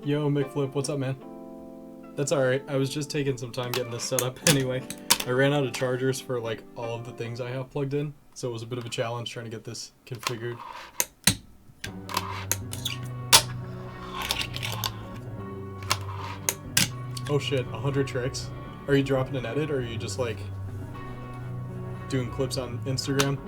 Yo, McFlip, what's up, man? That's alright, I was just taking some time getting this set up anyway. I ran out of chargers for like all of the things I have plugged in, so it was a bit of a challenge trying to get this configured. Oh shit, 100 tricks? Are you dropping an edit, or are you just like doing clips on Instagram?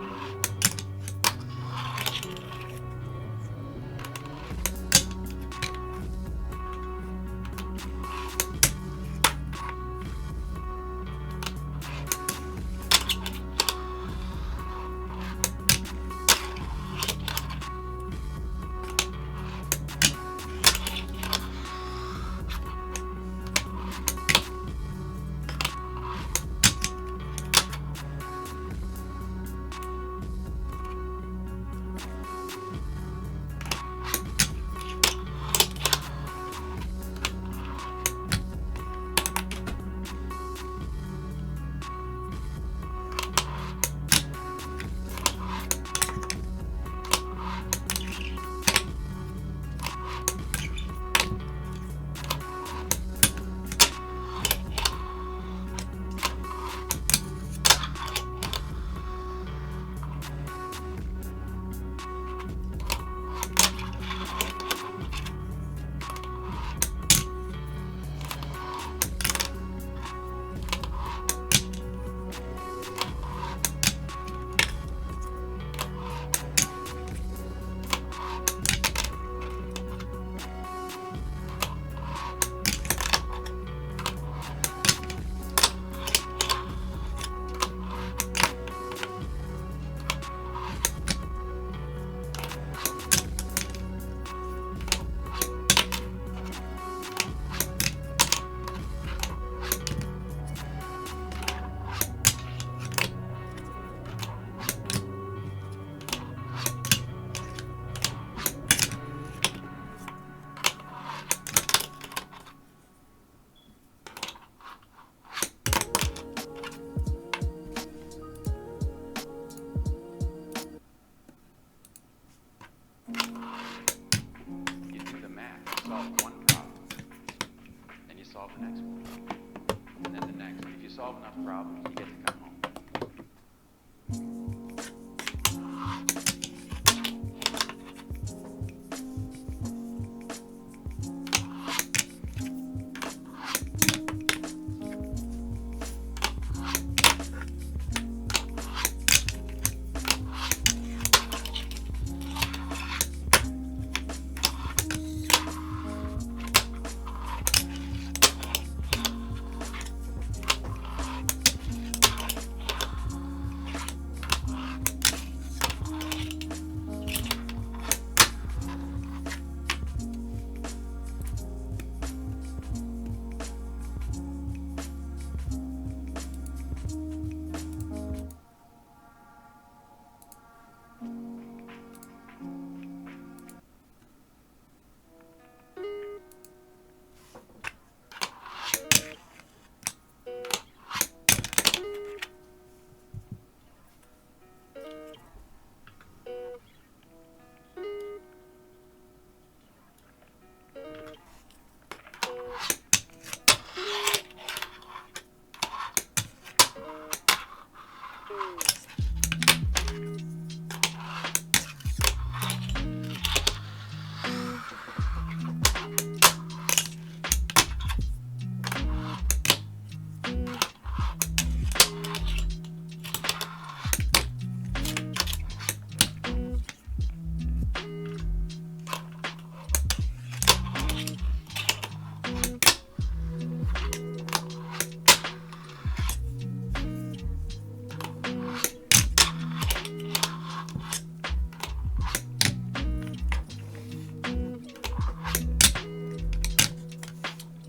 Problems, you get to come home.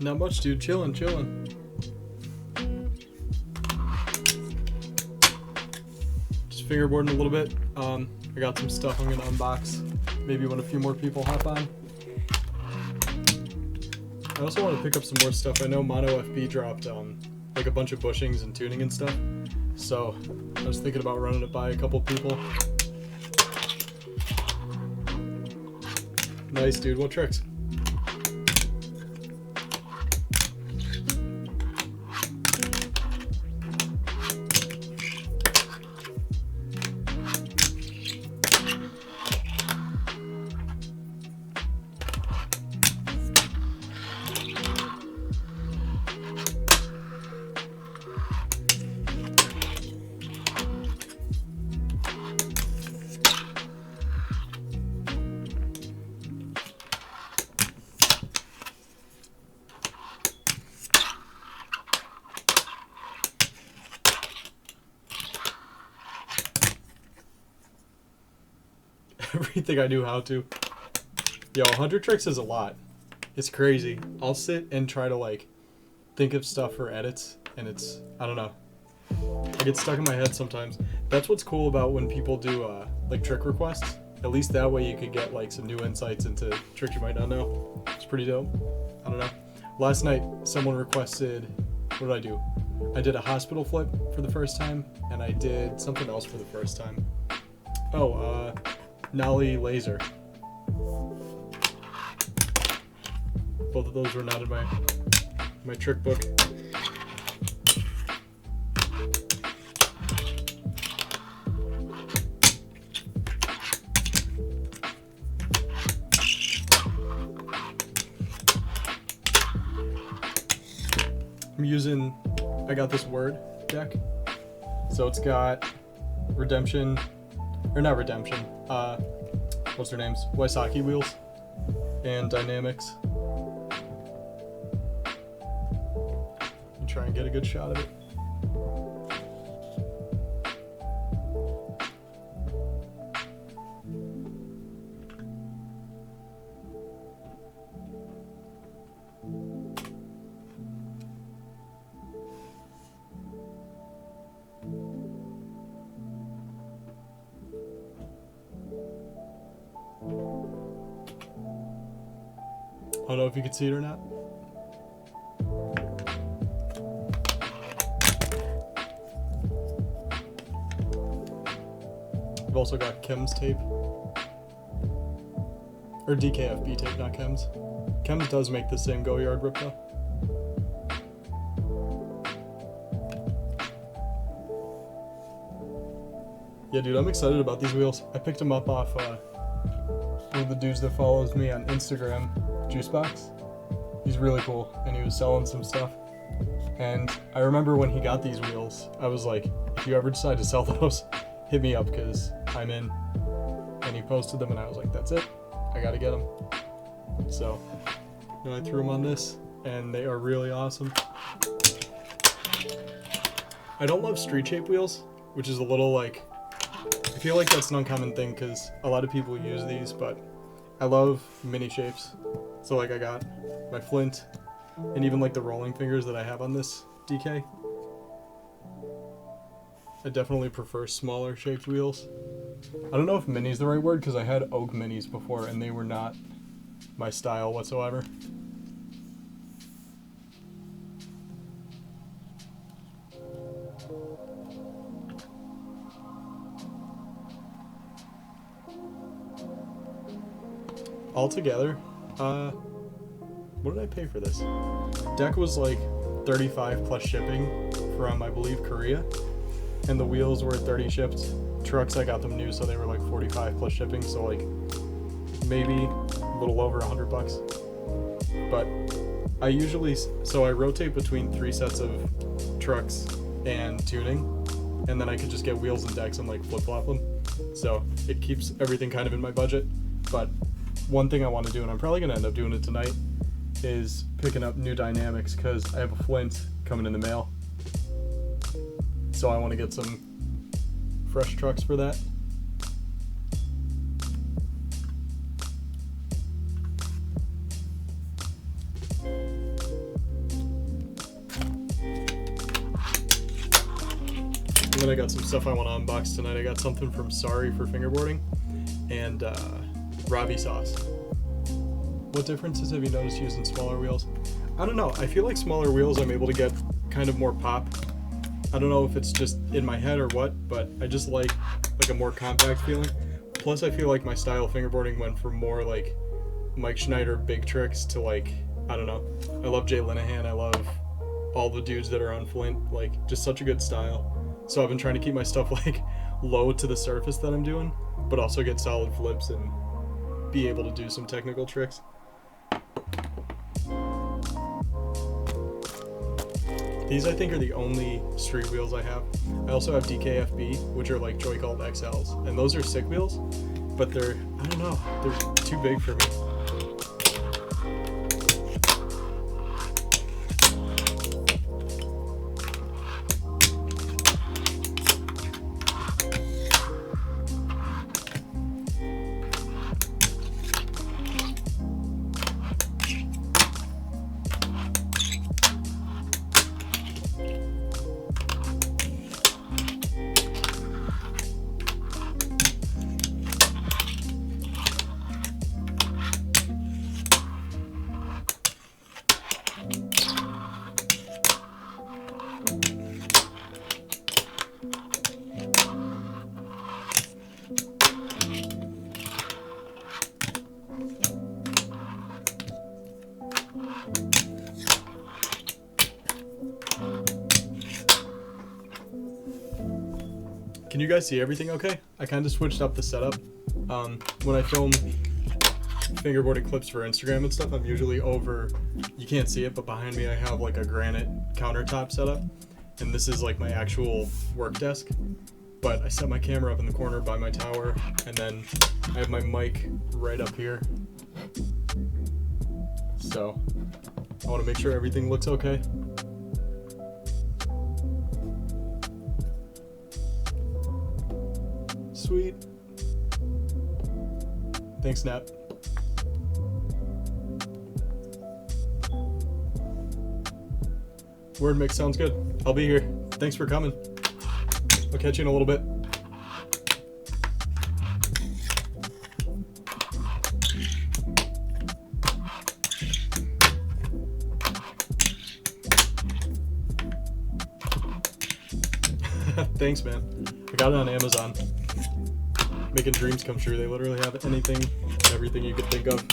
Not much, dude. Chillin'. Just fingerboarding a little bit. I got some stuff I'm gonna unbox. Maybe when a few more people hop on. I also want to pick up some more stuff. I know Mono FB dropped like a bunch of bushings and tuning and stuff. So I was thinking about running it by a couple people. Nice, dude. What tricks? everything I knew how to. Yo, 100 tricks is a lot. It's crazy. I'll sit and try to like think of stuff for edits, and it's, I don't know. I get stuck in my head sometimes. That's what's cool about when people do like trick requests. At least that way you could get like some new insights into tricks you might not know. It's pretty dope. I don't know. Last night someone requested, what did I do? I did a hospital flip for the first time, and I did something else for the first time. Oh, Nollie laser. Both of those were not in my trick book. I got this Word deck. So it's got Redemption, or not Redemption, what's their names? Wysocki wheels and Dynamics. And try and get a good shot of it. I don't know if you can see it or not. I've also got Chems tape. Or DKFB tape, not Chems. Chems does make the same Go Yard rip though. Yeah, dude, I'm excited about these wheels. I picked them up off one of the dudes that follows me on Instagram, Juicebox. He's really cool, and he was selling some stuff. And I remember when he got these wheels, I was like, if you ever decide to sell those, hit me up because I'm in. And he posted them, and I was like, that's it. I gotta get them. So, you know, I threw them on this, and they are really awesome. I don't love street shape wheels, which is a little like, I feel like that's an uncommon thing because a lot of people use these, but I love mini shapes. So like I got my Flint and even like the rolling fingers that I have on this DK. I definitely prefer smaller shaped wheels. I don't know if mini is the right word because I had oak minis before and they were not my style whatsoever. Altogether, what did I pay for this? Deck was like $35 plus shipping from, I believe, Korea, and the wheels were 30 shipped. Trucks, I got them new, so they were like 45 plus shipping, so like maybe a little over $100. But I usually, so I rotate between 3 sets of trucks and tuning, and then I could just get wheels and decks and like flip-flop them. So it keeps everything kind of in my budget. But one thing I want to do, and I'm probably going to end up doing it tonight, is picking up new dynamics because I have a Flint coming in the mail. So I want to get some fresh trucks for that. And then I got some stuff I want to unbox tonight. I got something from Sorry for Fingerboarding and Ravi Sauce. What differences have you noticed using smaller wheels? I don't know. I feel like smaller wheels I'm able to get kind of more pop. I don't know if it's just in my head or what, but I just like a more compact feeling. Plus I feel like my style of fingerboarding went from more like Mike Schneider big tricks to like, I don't know. I love Jay Linehan. I love all the dudes that are on Flint. Like, just such a good style. So I've been trying to keep my stuff like low to the surface that I'm doing, but also get solid flips and be able to do some technical tricks. These I think are the only street wheels I have. I also have DKFB, which are like Joy Called XLs, and those are sick wheels, but they're, I don't know, they're too big for me. Can you guys see everything okay? I kind of switched up the setup. When I film fingerboarding clips for Instagram and stuff, I'm usually over, you can't see it, but behind me I have like a granite countertop setup, and this is like my actual work desk. But I set my camera up in the corner by my tower, and then I have my mic right up here. So I want to make sure everything looks okay. Sweet. Thanks, Nap. Word mix sounds good. I'll be here. Thanks for coming. I'll catch you in a little bit. Thanks, man. I got it on Amazon. Making dreams come true. They literally have anything and everything you could think of.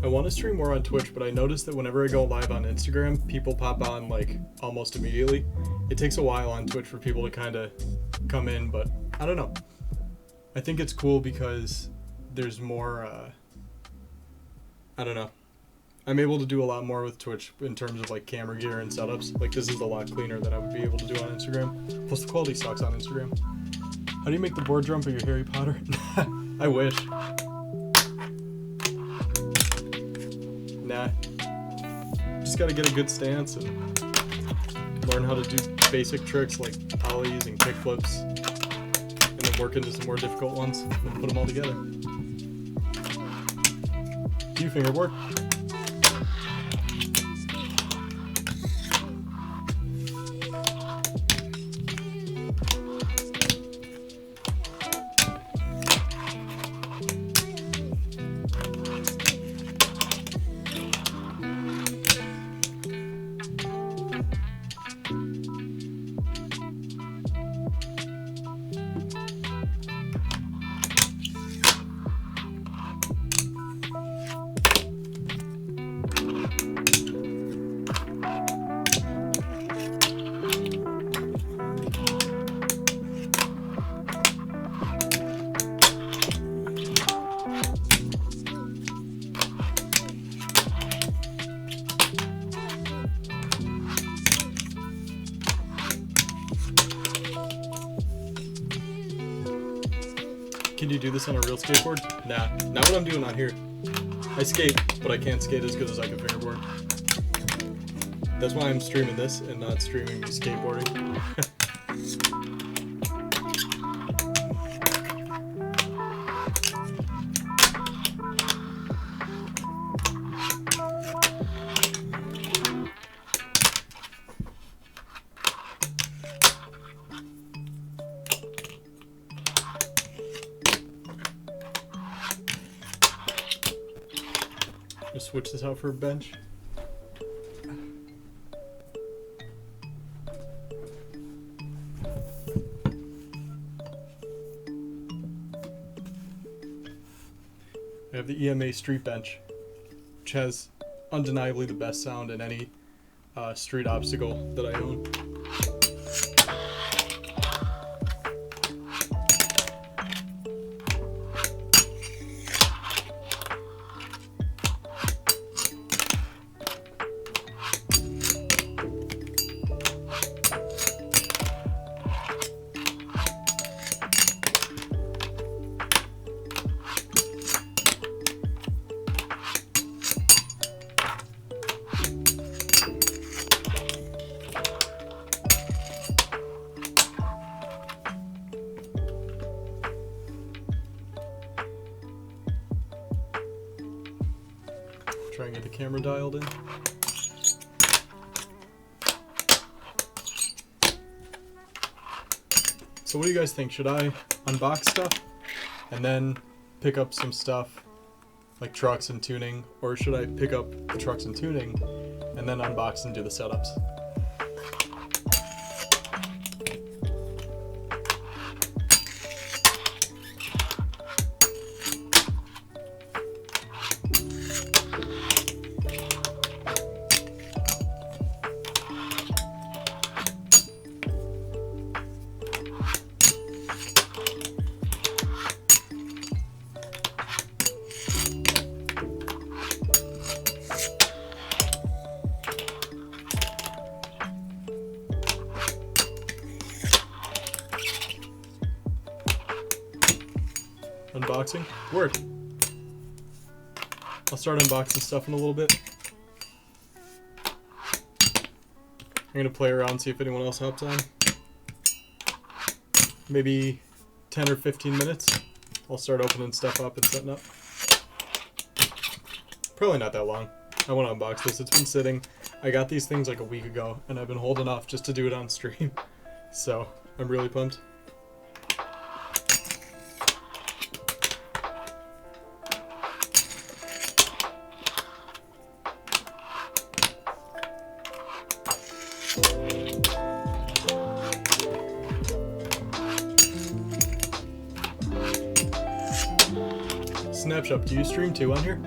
I want to stream more on Twitch, but I noticed that whenever I go live on Instagram, people pop on like almost immediately. It takes a while on Twitch for people to kind of come in, but I don't know. I think it's cool because there's more, I don't know. I'm able to do a lot more with Twitch in terms of like camera gear and setups. Like this is a lot cleaner than I would be able to do on Instagram. Plus the quality sucks on Instagram. How do you make the board drum for your Harry Potter? I wish. Nah. Just gotta get a good stance and learn how to do basic tricks like ollies and kickflips, and then work into some more difficult ones and then put them all together. Do you fingerboard? Can you do this on a real skateboard? Nah, not what I'm doing on here. I skate, but I can't skate as good as I can fingerboard. That's why I'm streaming this and not streaming me skateboarding. Just switch this out for a bench. I have the EMA street bench, which has undeniably the best sound in any street obstacle that I own. Try and get the camera dialed in. So what do you guys think? Should I unbox stuff and then pick up some stuff like trucks and tuning, or should I pick up the trucks and tuning and then unbox and do the setups? Unboxing? Word. I'll start unboxing stuff in a little bit. I'm gonna play around, see if anyone else hops on. Maybe 10 or 15 minutes. I'll start opening stuff up and setting up. Probably not that long. I want to unbox this. It's been sitting. I got these things like a week ago, and I've been holding off just to do it on stream. So, I'm really pumped. Snapshot, do you stream too on here?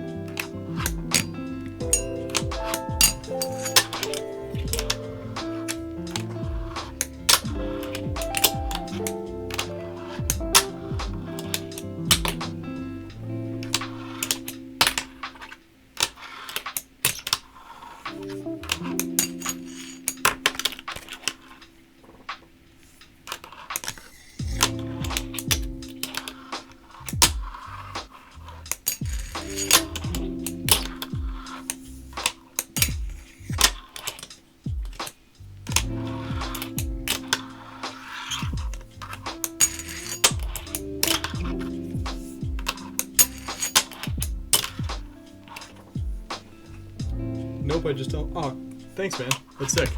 Nope, I just don't. Oh, thanks, man. That's sick.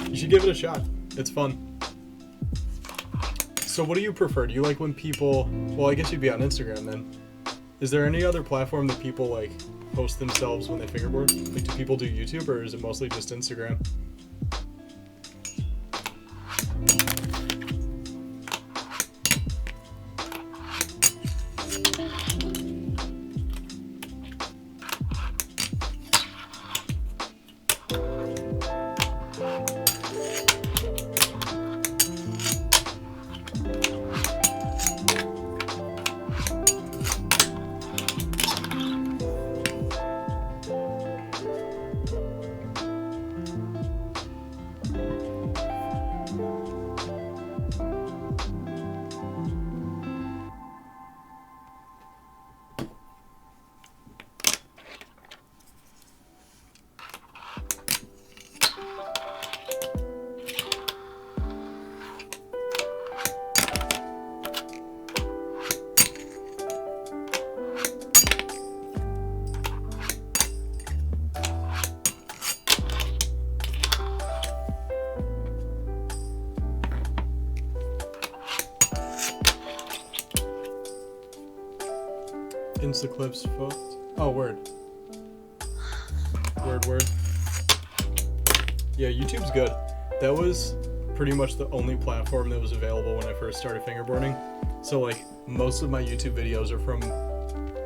You should give it a shot. It's fun. So what do you prefer? Do you like when people... Well, I guess you'd be on Instagram then. Is there any other platform that people, like, post themselves when they fingerboard? Like, do people do YouTube, or is it mostly just Instagram? Instaclips photos. Oh, word. Word. Yeah, YouTube's good. That was pretty much the only platform that was available when I first started fingerboarding. So, like, most of my YouTube videos are from,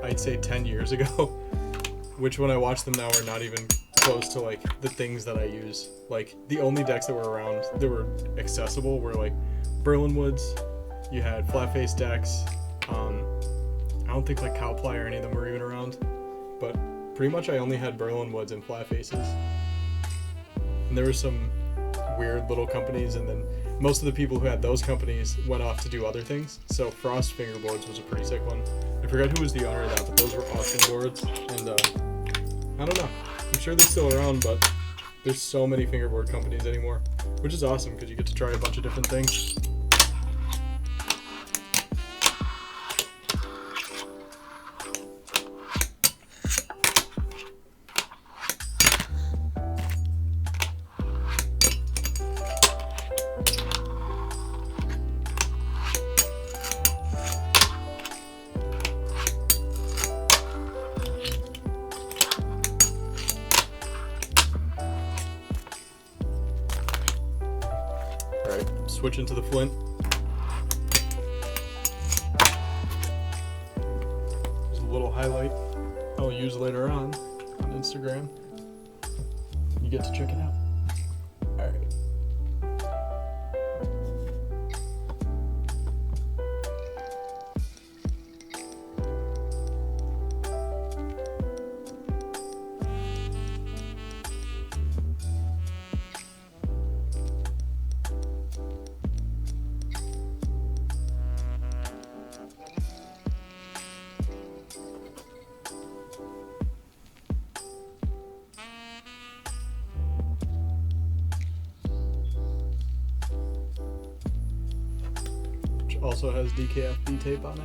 I'd say, 10 years ago. Which, when I watch them now, are not even close to, like, the things that I use. Like, the only decks that were around that were accessible were, like, Berlin Woods. You had flat face decks. I don't think like Cowply or any of them were even around, but pretty much I only had Berlin Woods and flat faces. And there were some weird little companies, and then most of the people who had those companies went off to do other things. So Frost Fingerboards was a pretty sick one. I forgot who was the owner of that, but those were awesome boards. And I don't know. I'm sure they're still around, but there's so many fingerboard companies anymore, which is awesome because you get to try a bunch of different things. switch into the Flint. There's a little highlight I'll use later on Instagram. You get to check it out. All right. Also has DKFD tape on it.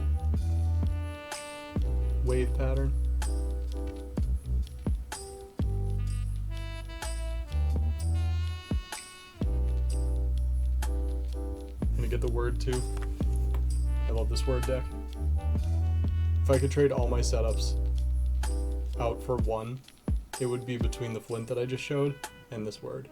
Wave pattern. I'm gonna get the word too. I love this word deck. If I could trade all my setups out for one, it would be between the Flint that I just showed and this word.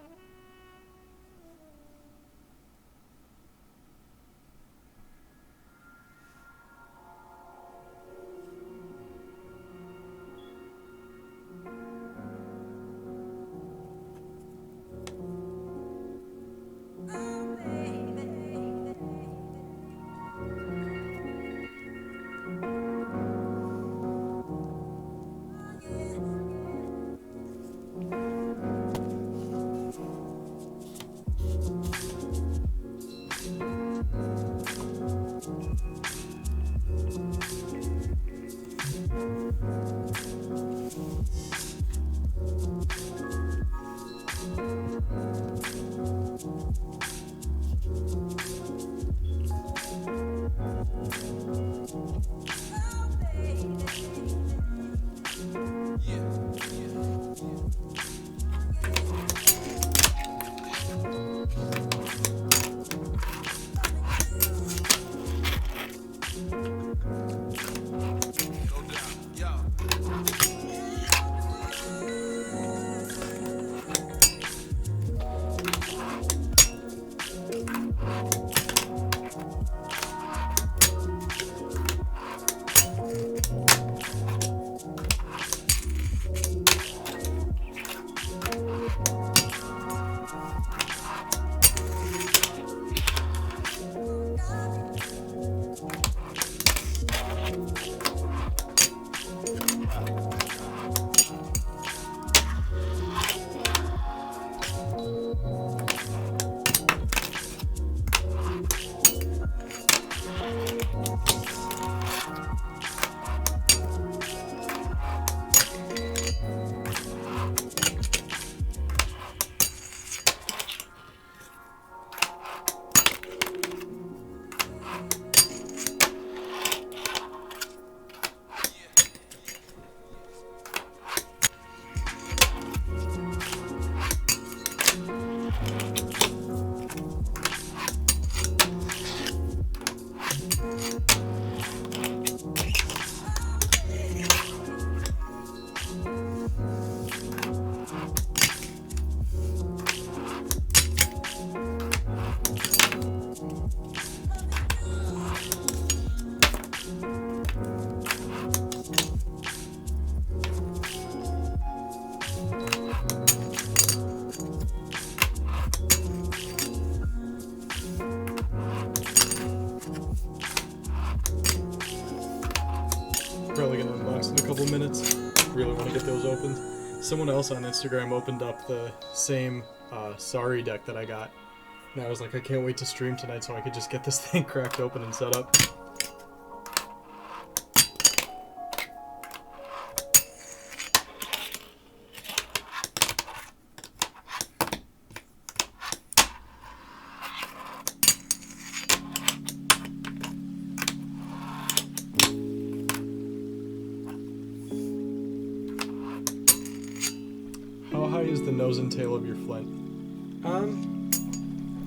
Probably gonna unbox in a couple minutes. Really want to get those opened. Someone else on Instagram opened up the same Sorry deck that I got. And I was like, I can't wait to stream tonight so I could just get this thing cracked open and set up. How high is the nose and tail of your Flint?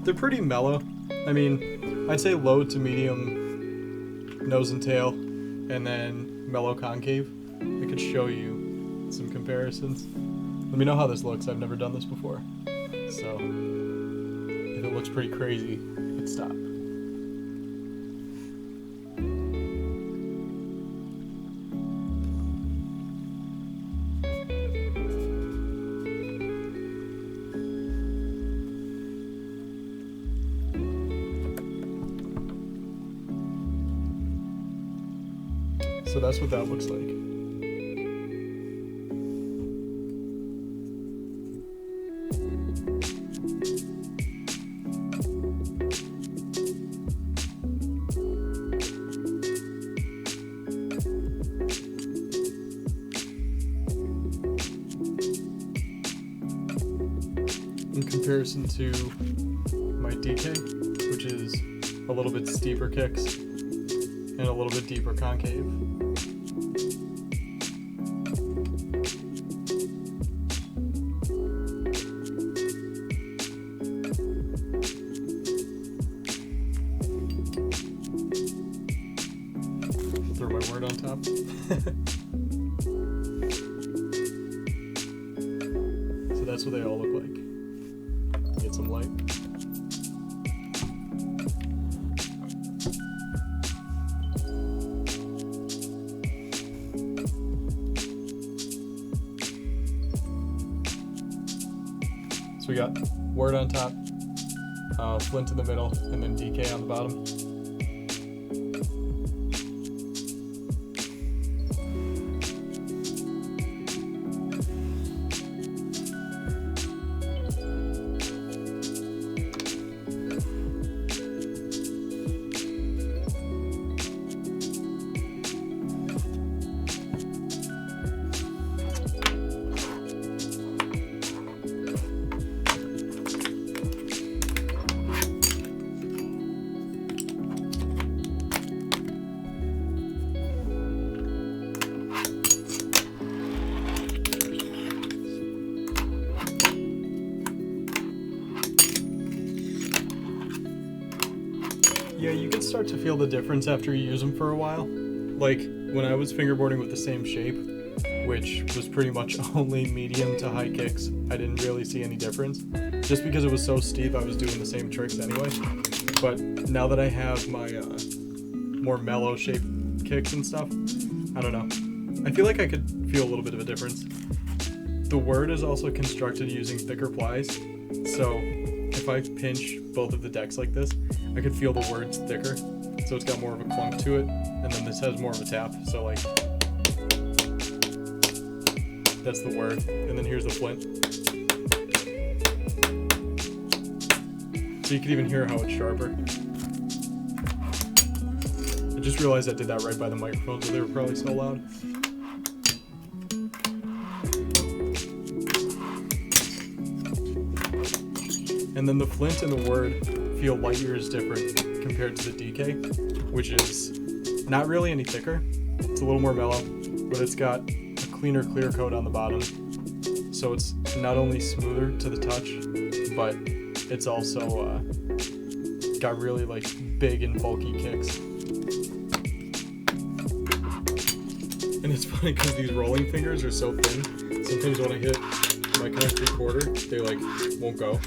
They're pretty mellow. I mean, I'd say low to medium nose and tail, and then mellow concave. I could show you some comparisons. Let me know how this looks. I've never done this before. So, if it looks pretty crazy, would stop. So that's what that looks like. In comparison to my DK, which is a little bit steeper kicks and a little bit deeper concave. Throw my word on top. So that's what they all look like. Get some light. So we got word on top, Flint in the middle, and then DK on the bottom. Yeah, you can start to feel the difference after you use them for a while. Like, when I was fingerboarding with the same shape, which was pretty much only medium to high kicks, I didn't really see any difference. Just because it was so steep, I was doing the same tricks anyway. But now that I have my more mellow shape kicks and stuff, I don't know. I feel like I could feel a little bit of a difference. The word is also constructed using thicker plies, so if I pinch both of the decks like this, I could feel the words thicker, so it's got more of a clunk to it, and then this has more of a tap, so like, that's the word, and then here's the Flint. So you can even hear how it's sharper. I just realized I did that right by the microphone, so they were probably so loud. And then the Flint and the word feel light years different compared to the DK, which is not really any thicker. It's a little more mellow, but it's got a cleaner clear coat on the bottom. So it's not only smoother to the touch, but it's also got really like big and bulky kicks. And it's funny because these rolling fingers are so thin. Sometimes when I hit my kind of 3/4, they like won't go.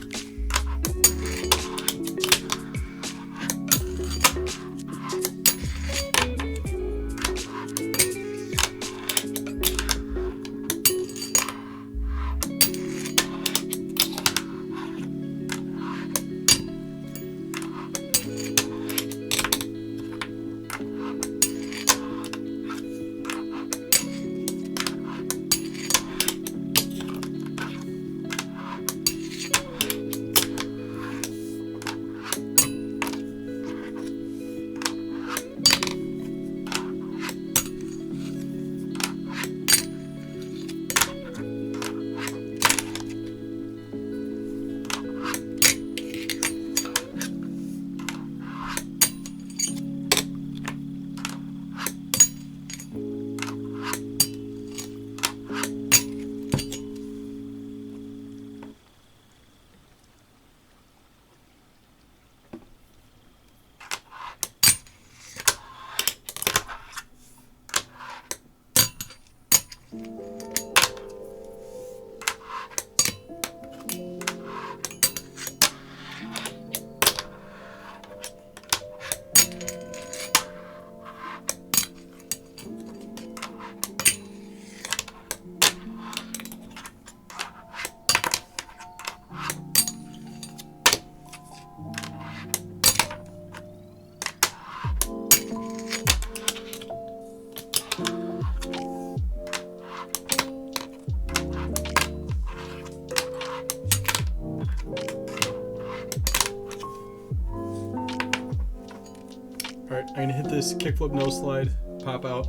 I'm gonna hit this kickflip no slide, pop out,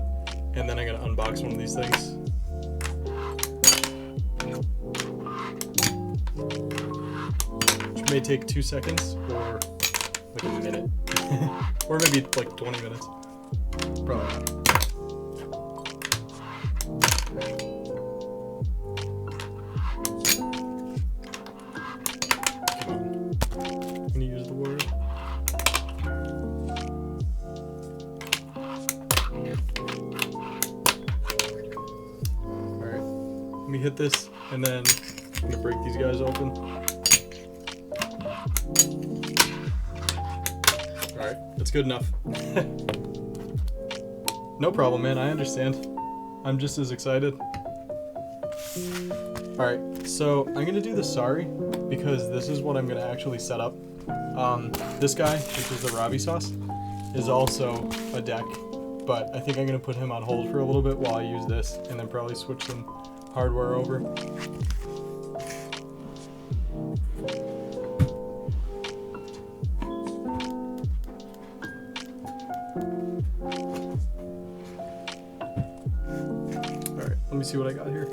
and then I'm gonna unbox one of these things. Which may take 2 seconds or like a minute. Or maybe like 20 minutes. Probably not. Come on. I'm gonna use the word. Alright. Let me hit this and then I'm gonna break these guys open. Alright, that's good enough. No problem, man, I understand. I'm just as excited. Alright, so I'm gonna do the sorry because this is what I'm gonna actually set up. This guy, which is the Ravi Sauce, is also a deck, but I think I'm gonna put him on hold for a little bit while I use this and then probably switch some hardware over. Alright, let me see what I got here.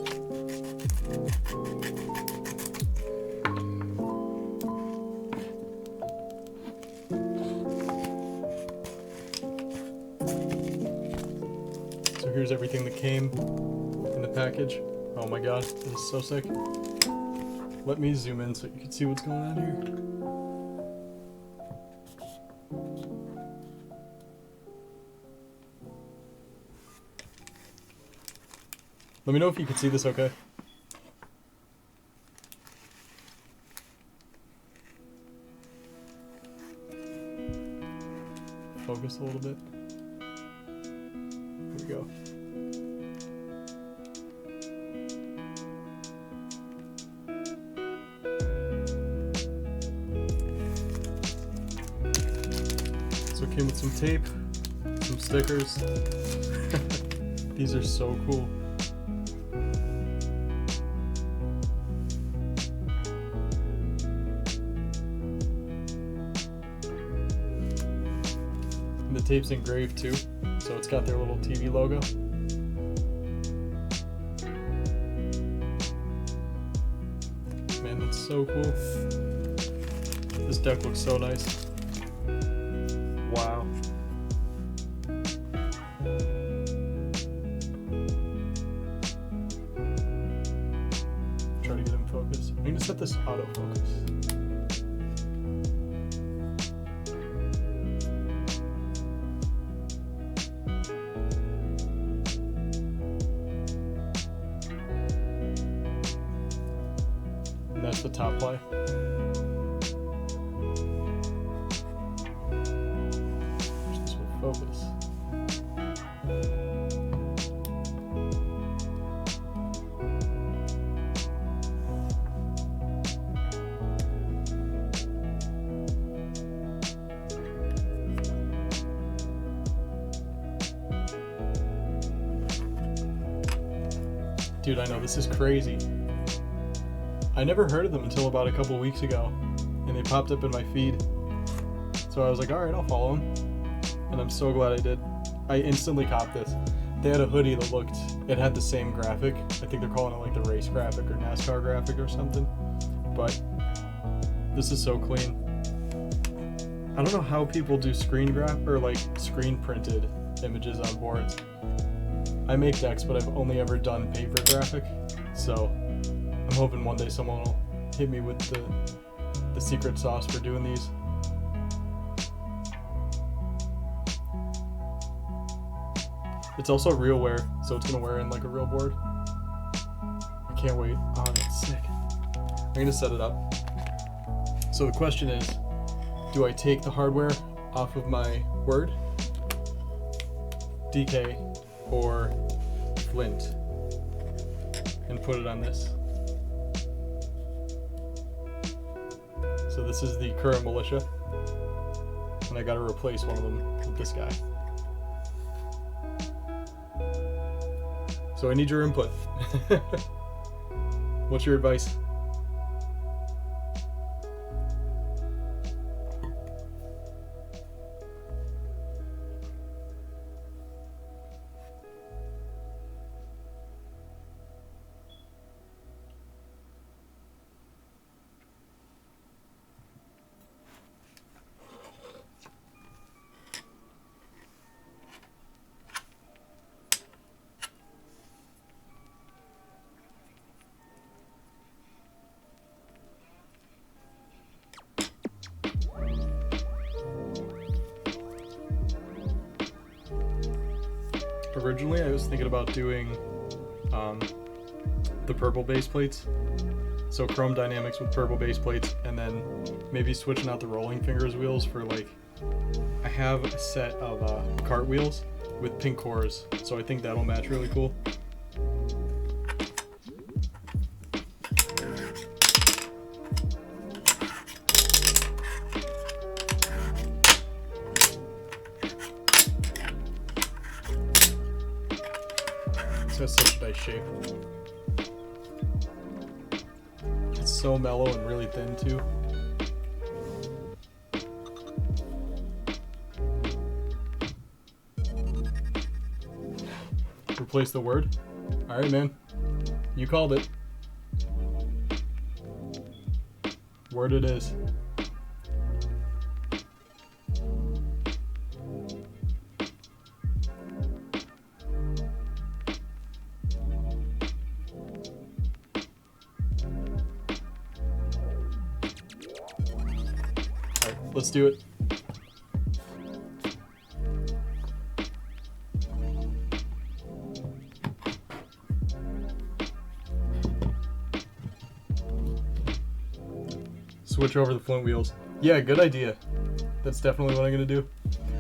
So here's everything that came in the package. Oh my god, this is so sick. Let me zoom in so you can see what's going on here. Let me know if you can see this okay. Focus a little bit. Here we go. So it came with some tape, some stickers. These are so cool. And the tape's engraved too, so it's got their little TV logo. Man, that's so cool. This deck looks so nice. Wow. Try to get him focused. I'm gonna set this autofocus. And that's the top ply. This will focus. Dude, I know, this is crazy. I never heard of them until about a couple weeks ago, and they popped up in my feed. So I was like, alright, I'll follow them. And I'm so glad I did. I instantly copped this. They had a hoodie that looked, it had the same graphic. I think they're calling it like the race graphic or NASCAR graphic or something. But this is so clean. I don't know how people do screen printed images on boards. I make decks, but I've only ever done paper graphic, so I'm hoping one day someone will hit me with the secret sauce for doing these. It's also real wear, so it's gonna wear in like a real board. I can't wait. Oh, that's sick. I'm gonna set it up. So the question is, do I take the hardware off of my Word, DK, or Flint and put it on this? So this is the current militia, and I gotta replace one of them with this guy. So I need your input. What's your advice? Originally, I was thinking about doing the purple base plates. So chrome dynamics with purple base plates, and then maybe switching out the rolling fingers wheels for like, I have a set of cart wheels with pink cores, so I think that'll match really cool. This has such a nice shape. It's so mellow and really thin too. Replace the word? Alright, man. You called it. Word it is. Alright, let's do it. Switch over the Flint wheels. Yeah, good idea. That's definitely what I'm gonna do.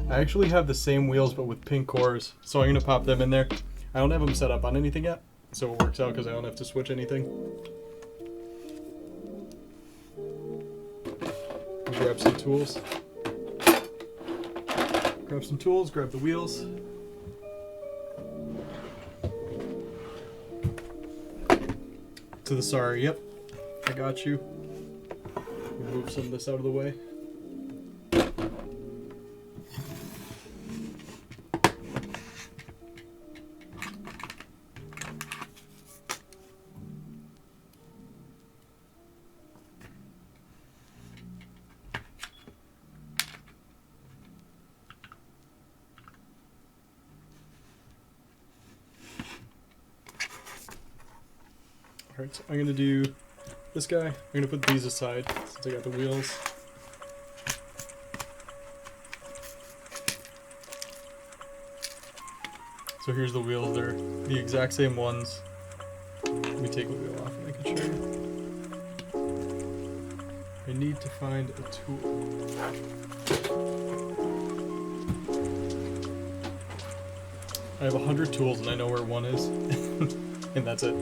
I actually have the same wheels but with pink cores, so I'm gonna pop them in there. I don't have them set up on anything yet, so it works out because I don't have to switch anything. Grab some tools. Grab some tools, grab the wheels. To the sorry, yep. I got you. Move some of this out of the way. Alright, so I'm gonna do this guy. I'm gonna put these aside since I got the wheels. So here's the wheels. They're the exact same ones. Let me take the wheel off and I can show you. I need to find a tool. I have 100 tools and I know where one is. And that's it.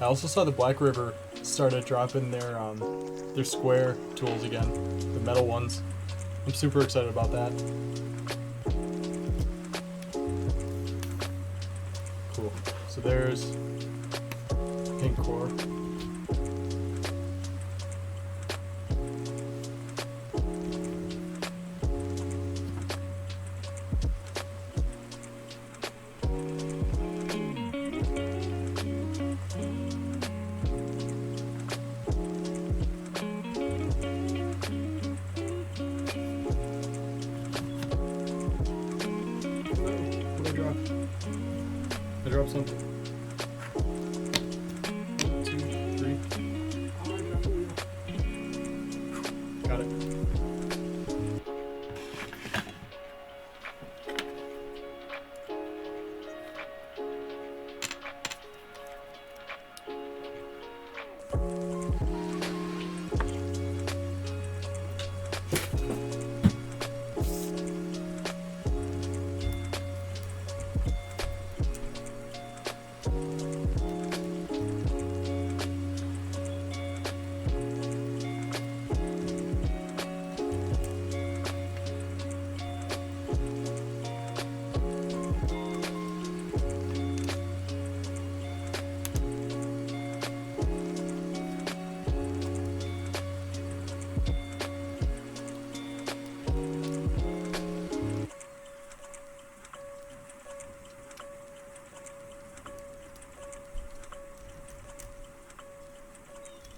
I also saw the Black River started dropping their square tools again, the metal ones. I'm super excited about that. Cool. So there's pink core. I dropped something. 1, 2, 3. Oh, I dropped the wheel. Got it.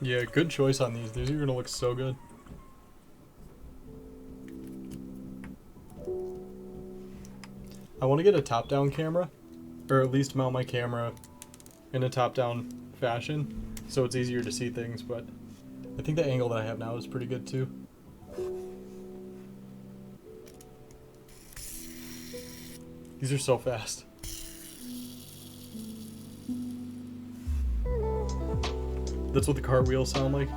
Yeah, good choice on these. These are gonna look so good. I want to get a top-down camera, or at least mount my camera in a top-down fashion, so it's easier to see things, but I think the angle that I have now is pretty good too. These are so fast. That's what the cartwheels sound like.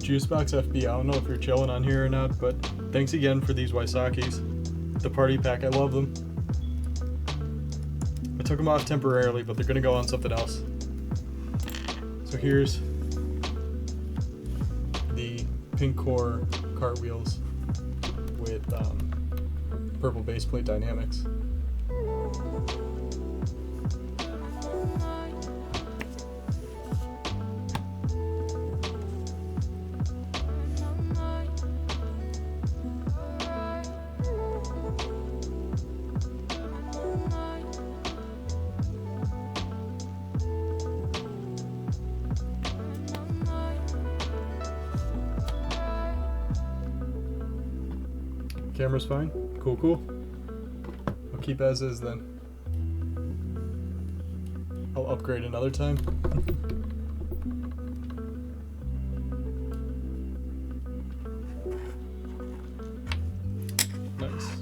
Juicebox FB, I don't know if you're chilling on here or not, but thanks again for these Waisakis. The party pack, I love them. I took them off temporarily, but they're gonna go on something else. So here's the pink core cartwheels with purple base plate dynamics. Camera's fine? Cool, cool. I'll keep as is then. I'll upgrade another time. Nice.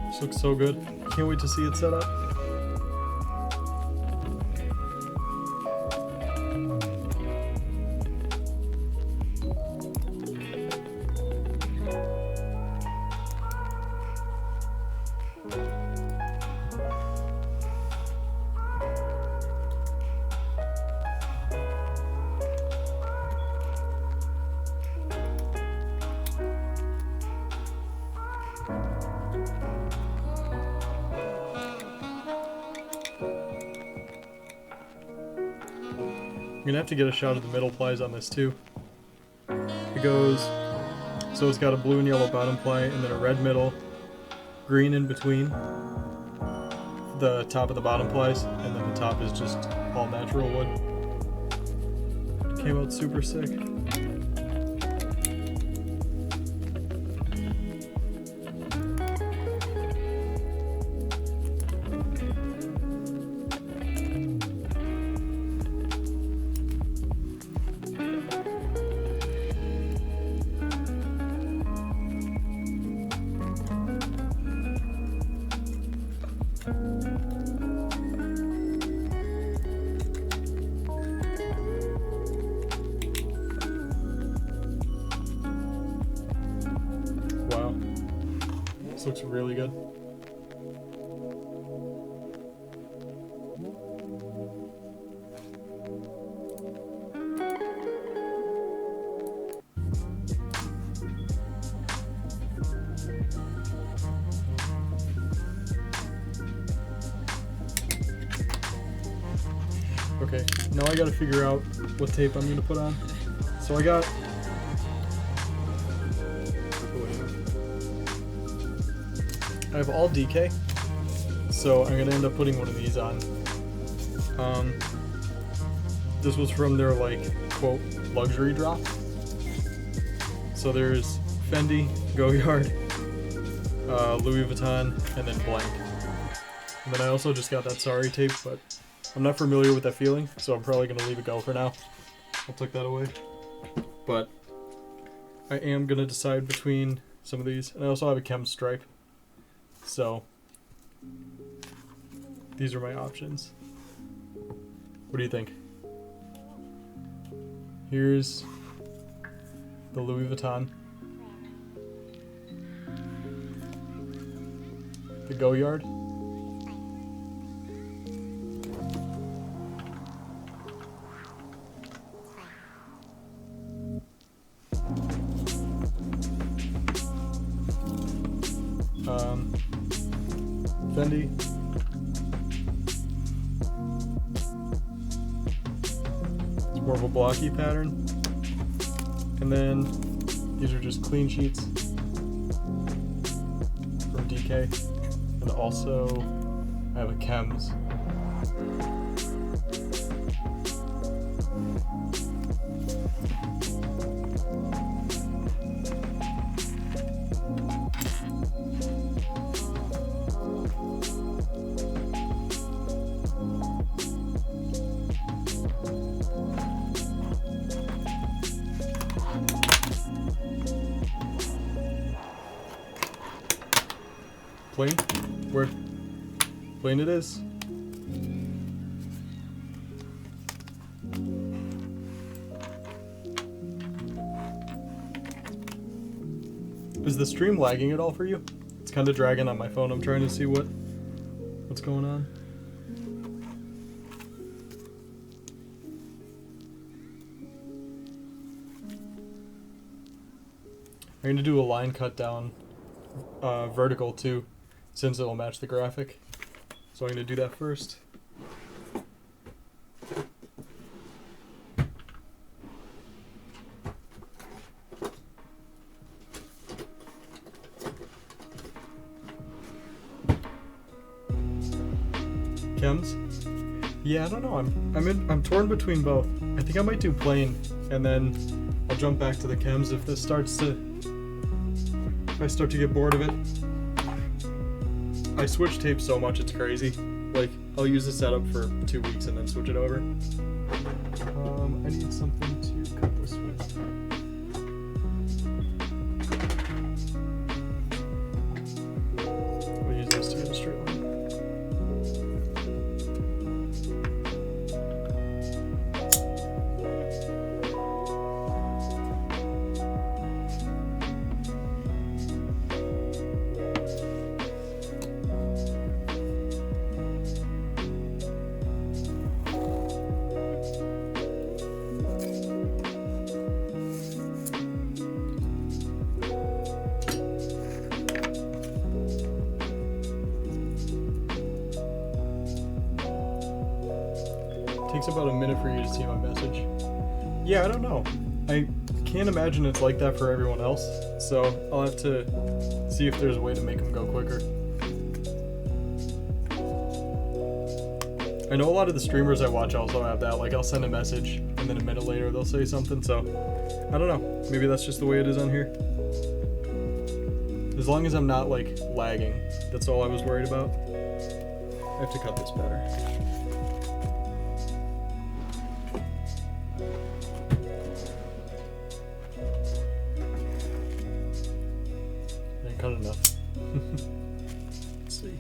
This looks so good. Can't wait to see it set up. I'm gonna have to get a shot of the middle plies on this too. It goes, so it's got a blue and yellow bottom ply and then a red middle, green in between the top of the bottom plies, and then the top is just all natural wood. Came out super sick. Wow, this looks really good. Okay, now I gotta figure out what tape I'm gonna put on. So I got... I have all DK, so I'm gonna end up putting one of these on. This was from their, like, quote, luxury drop. So there's Fendi, Goyard, Louis Vuitton, and then Blank. And then I also just got that Sorry tape, but I'm not familiar with that feeling, so I'm probably gonna leave it go for now. I'll tuck that away. But I am gonna decide between some of these, and I also have a Chem Stripe. So these are my options. What do you think? Here's the Louis Vuitton, the Goyard, Fendi, it's more of a blocky pattern, and then these are just clean sheets from DK, and also I have a Chems. Plain? Where? Plain it is. Is the stream lagging at all for you? It's kind of dragging on my phone. I'm trying to see what's going on. I'm going to do a line cut down vertical too, since it'll match the graphic. So I'm going to do that first. Chems? Yeah, I don't know. I'm torn between both. I think I might do plain, and then I'll jump back to the chems if this starts to... if I start to get bored of it. I switch tape so much, it's crazy. Like, I'll use the setup for 2 weeks and then switch it over. I need something to cut this with. We'll use this to get a straight line. Takes about a minute for you to see my message. Yeah, I don't know. I can't imagine it's like that for everyone else, so I'll have to see if there's a way to make them go quicker. I know a lot of the streamers I watch also have that, like I'll send a message and then a minute later they'll say something, so I don't know. Maybe that's just the way it is on here. As long as I'm not like lagging, that's all I was worried about. I have to cut this better. Cut enough. Let's see.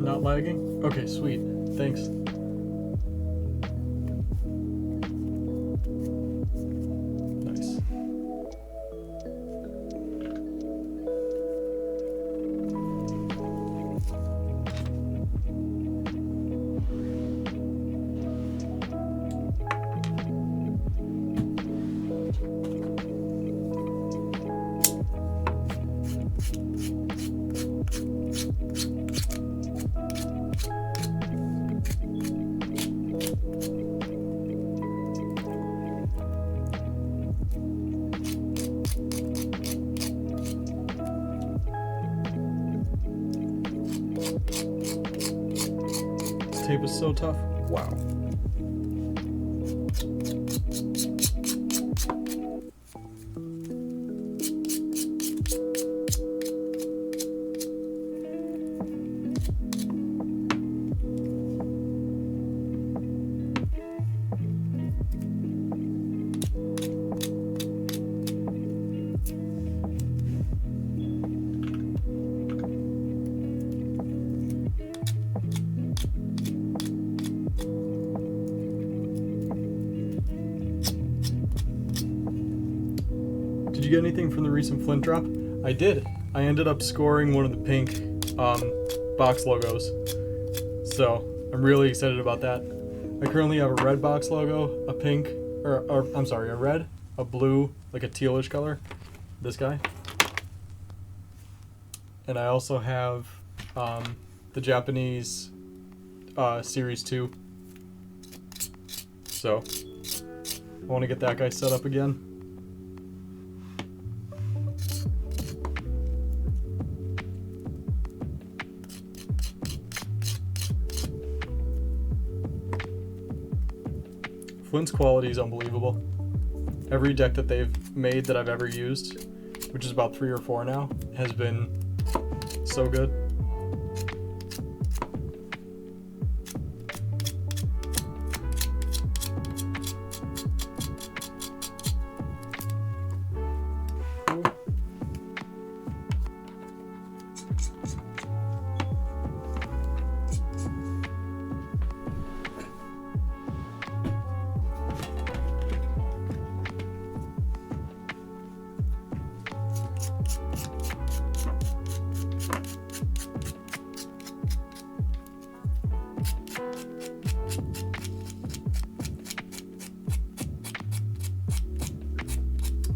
Not lagging? Okay, sweet. Thanks. Nice. Tape is so tough. Wow. Did you get anything from the recent Flint drop? I did. I ended up scoring one of the pink box logos. So I'm really excited about that. I currently have a red box logo, a pink, or I'm sorry, a red, a blue, like a tealish color, this guy. And I also have the Japanese Series 2. So I want to get that guy set up again. Flint's quality is unbelievable. Every deck that they've made that I've ever used, which is about 3 or 4 now, has been so good. Cool.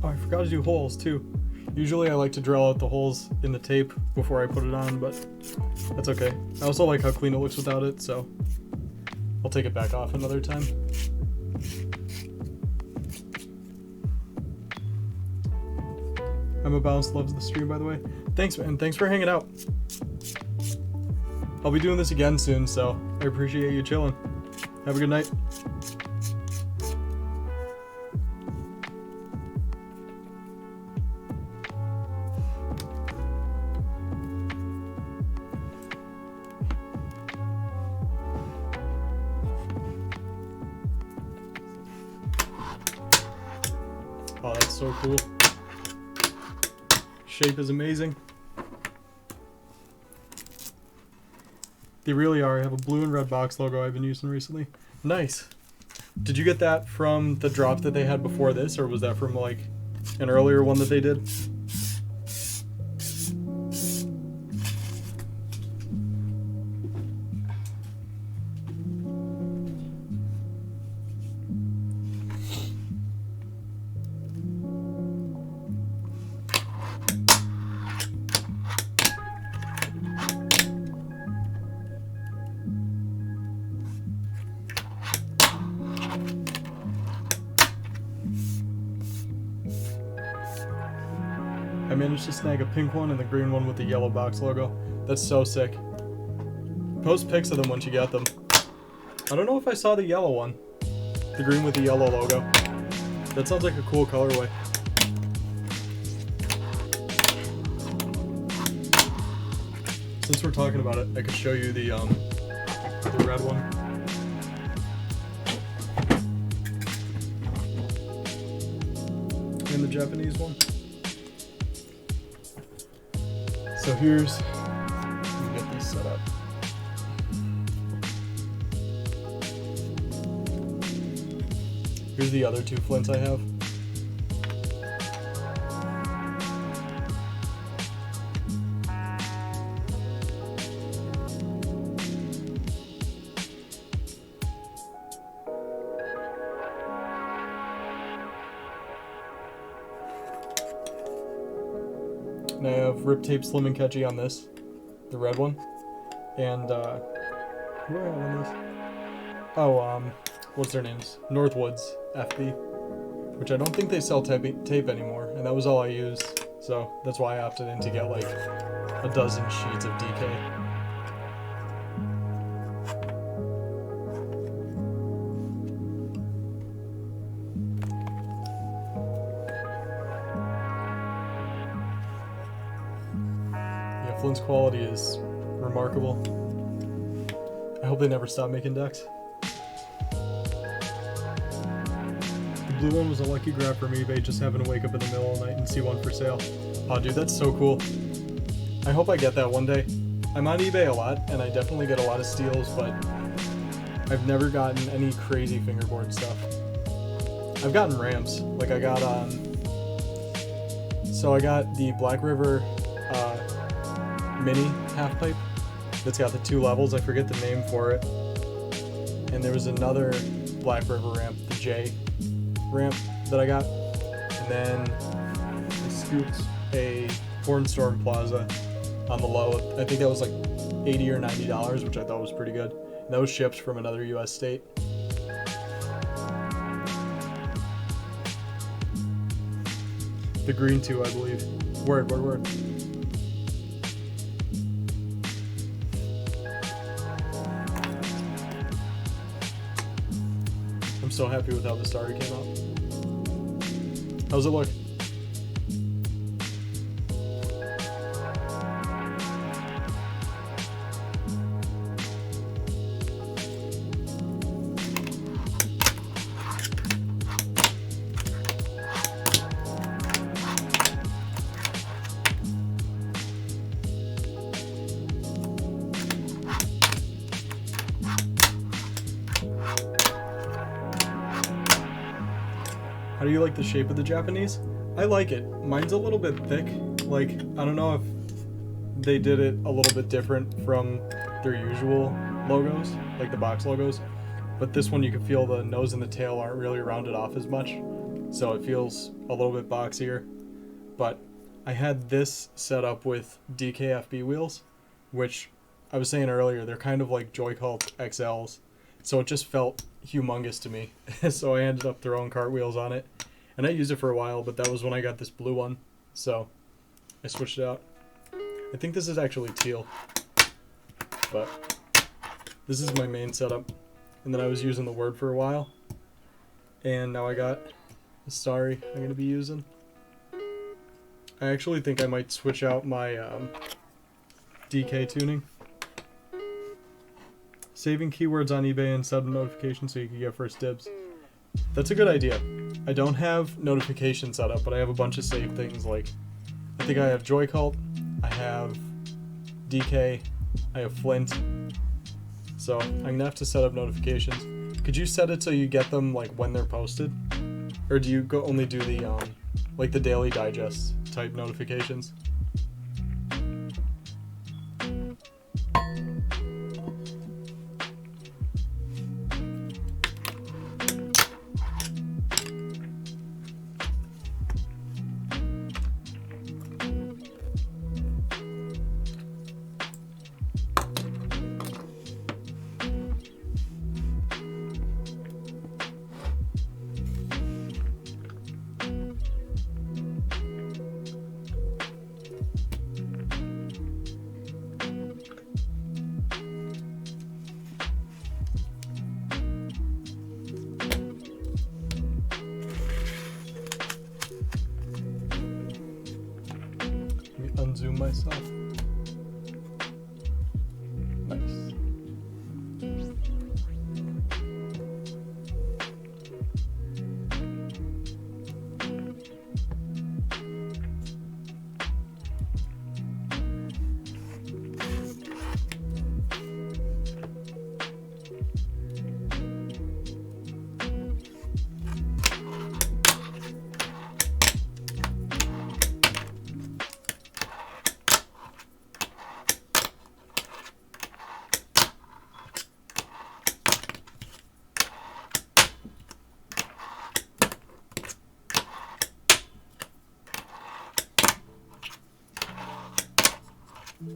Oh, I forgot to do holes too. Usually I like to drill out the holes in the tape before I put it on, but that's okay. I also like how clean it looks without it, so I'll take it back off another time. Emma Bounce loves the stream, by the way. Thanks, man. Thanks for hanging out. I'll be doing this again soon, so I appreciate you chilling. Have a good night. Oh, that's so cool. Shape is amazing. They really are. I have a blue and red box logo I've been using recently. Nice. Did you get that from the drop that they had before this, or was that from like an earlier one that they did? I managed to snag a pink one and the green one with the yellow box logo. That's so sick. Post pics of them once you get them. I don't know if I saw the yellow one. The green with the yellow logo. That sounds like a cool colorway. Since we're talking about it, I could show you the red one. And the Japanese one. So here's, let me get these set up. Here's the other 2 Flints I have. And I have Rip Tape Slim and Catchy on this, the red one. And, who do I have on this? Oh, what's their names? Northwoods FB, which I don't think they sell tape anymore, and that was all I used, so that's why I opted in to get like a dozen sheets of DK. Flint's quality is remarkable. I hope they never stop making decks. The blue one was a lucky grab from eBay, just having to wake up in the middle of the night and see one for sale. Oh dude, that's so cool. I hope I get that one day. I'm on eBay a lot, and I definitely get a lot of steals, but I've never gotten any crazy fingerboard stuff. I've gotten ramps. Like I got, so I got the Black River, mini half pipe that's got the 2 levels. I forget the name for it. And there was another Black River ramp, the J ramp that I got. And then I scooped a Hornstorm Plaza on the low. I think that was like $80 or $90, which I thought was pretty good. And that was shipped from another US state. The green 2, I believe. Word. I'm so happy with how the Starry came out. How's it look? How do you like the shape of the Japanese? I like it. Mine's a little bit thick. Like, I don't know if they did it a little bit different from their usual logos, like the box logos. But this one you can feel the nose and the tail aren't really rounded off as much. So it feels a little bit boxier. But I had this set up with DKFB wheels, which I was saying earlier, they're kind of like Joy-Cult XLs. So it just felt humongous to me. So I ended up throwing cartwheels on it. And I used it for a while, but that was when I got this blue one. So I switched it out. I think this is actually teal. But this is my main setup. And then I was using the Word for a while. And now I got the Starry I'm going to be using. I actually think I might switch out my DK tuning. Saving keywords on eBay and set a notification so you can get first dibs. That's a good idea. I don't have notification set up, but I have a bunch of saved things. Like, I think I have Joy-Cult, I have DK, I have Flint. So I'm gonna have to set up notifications. Could you set it so you get them like when they're posted, or do you only do the like the daily digest type notifications? Unzoom myself. Nice. Okay,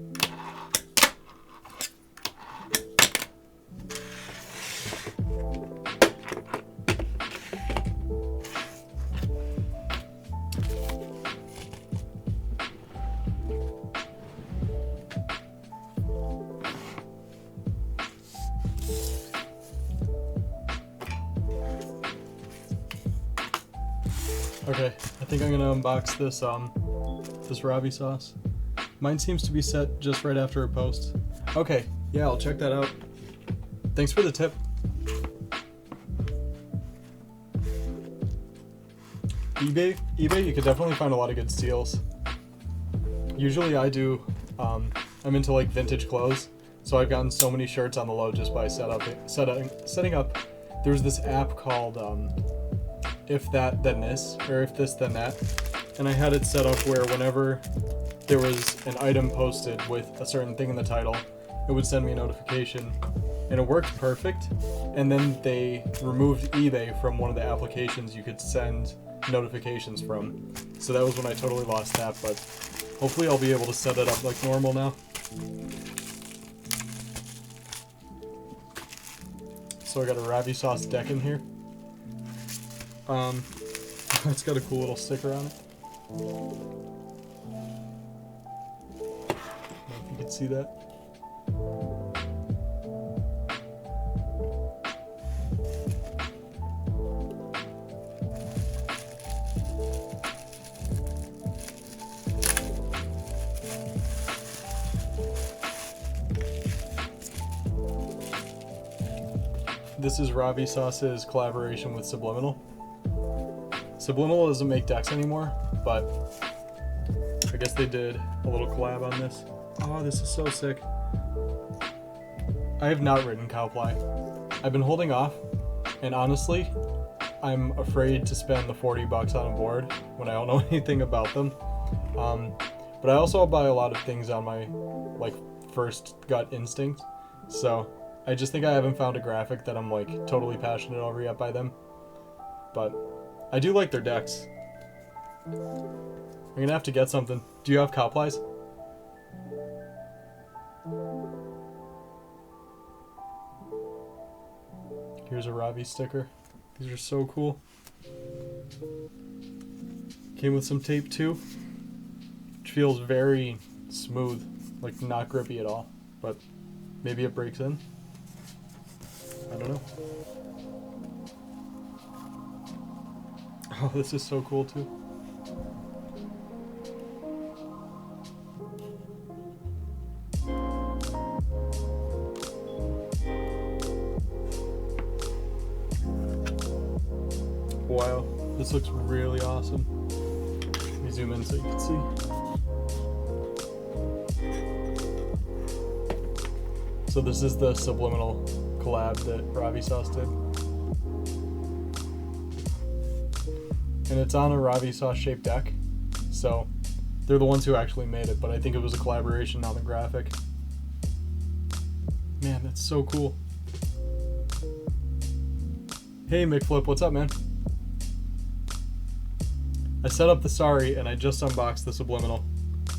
I think I'm gonna unbox this this Ravi sauce. Mine seems to be set just right after a post. Okay, yeah, I'll check that out. Thanks for the tip. eBay, you could definitely find a lot of good steals. Usually I do, I'm into like vintage clothes, so I've gotten so many shirts on the low just by setting up. There's this app called If That Then This, or If This Then That, and I had it set up where whenever there was an item posted with a certain thing in the title, it would send me a notification, and it worked perfect. And then they removed eBay from one of the applications you could send notifications from, so that was when I totally lost that, but hopefully I'll be able to set it up like normal now. So I got a Ravi Sauce deck in here. It's got a cool little sticker on it. I don't know if you can see that. This is Ravi Sauce's collaboration with SBLMNL. SBLMNL doesn't make decks anymore, but I guess they did a little collab on this. Oh, this is so sick. I have not written Cowply. I've been holding off, and honestly, I'm afraid to spend the $40 on a board when I don't know anything about them. But I also buy a lot of things on my first gut instinct, so I just think I haven't found a graphic that I'm totally passionate over yet by them. But I do like their decks. I'm gonna have to get something. Do you have Cowplies? Here's a Ravi sticker. These are so cool. Came with some tape too, which feels very smooth, not grippy at all, but maybe it breaks in. I don't know. Oh, this is so cool too. Wow, this looks really awesome. Let me zoom in so you can see. So this is the SBLMNL collab that Ravi Sauce did. And it's on a Ravi Sauce shaped deck. So they're the ones who actually made it, but I think it was a collaboration on the graphic. Man, that's so cool. Hey McFlip, what's up, man? I set up the Sorry and I just unboxed the SBLMNL.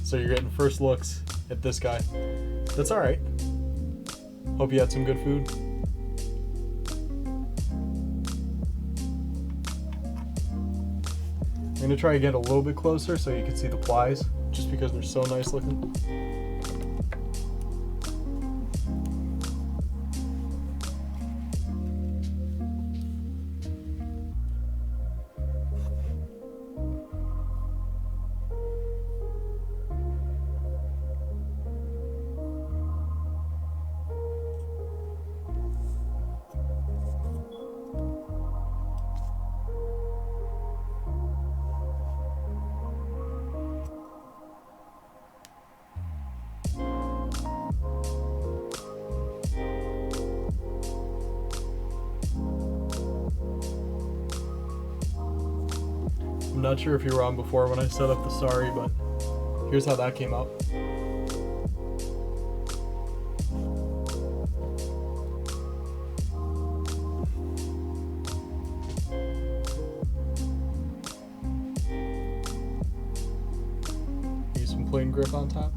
So you're getting first looks at this guy. That's alright. Hope you had some good food. I'm gonna try to get a little bit closer so you can see the plies, just because they're so nice looking. I'm not sure if you were on before when I set up the Sorry, but here's how that came out. Use some plain grip on top.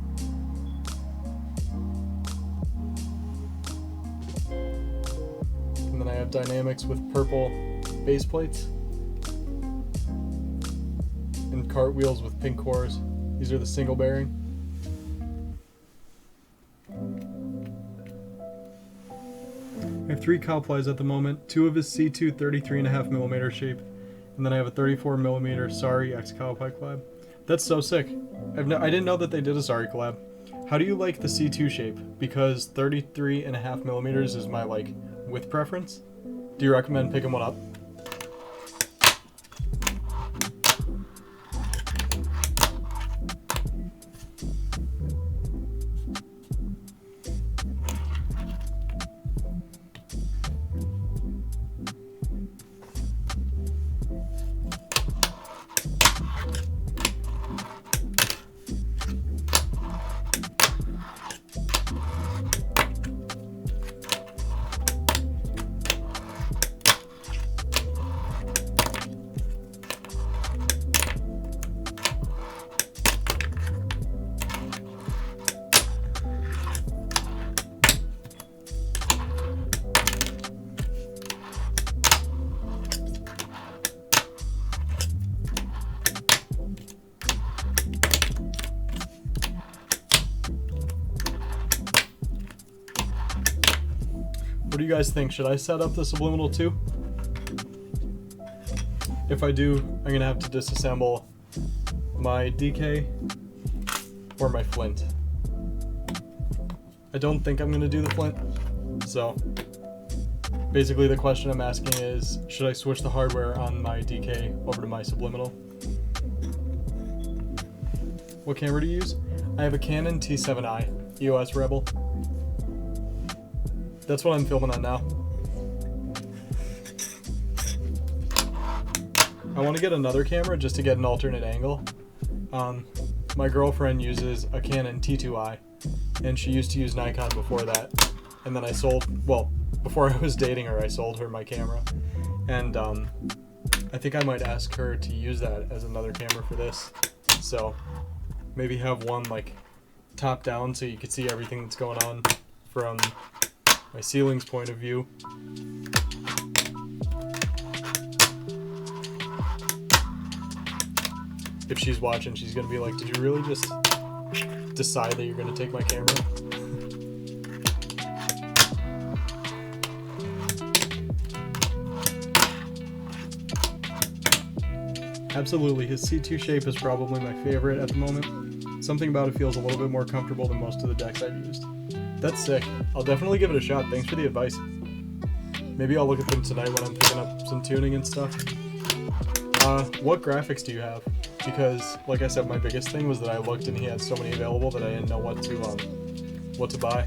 And then I have dynamics with purple base plates. And cartwheels with pink cores. These are the single bearing. I have 3 cow plies at the moment, 2 of his C2 33.5mm shape, and then I have a 34mm Sari X cow pie collab. That's so sick. I didn't know that they did a Sari collab. How do you like the C2 shape? Because 33.5mm is my like width preference. Do you recommend picking one up? What do you guys think? Should I set up the subliminal too? If I do, I'm gonna have to disassemble my DK or my Flint. I don't think I'm gonna do the Flint, so basically the question I'm asking is, should I switch the hardware on my DK over to my subliminal? What camera to use? I have a Canon T7i EOS Rebel. That's what I'm filming on now. I want to get another camera just to get an alternate angle. My girlfriend uses a Canon T2i, and she used to use Nikon before that. And then I sold, well, before I was dating her, I sold her my camera. And I think I might ask her to use that as another camera for this. So maybe have one like top down so you could see everything that's going on from my ceiling's point of view. If she's watching, she's gonna be like, did you really just decide that you're gonna take my camera? Absolutely, his C2 shape is probably my favorite at the moment. Something about it feels a little bit more comfortable than most of the decks I've used. That's sick. I'll definitely give it a shot. Thanks for the advice. Maybe I'll look at them tonight when I'm picking up some tuning and stuff. What graphics do you have? Because, like I said, my biggest thing was that I looked and he had so many available that I didn't know what to buy.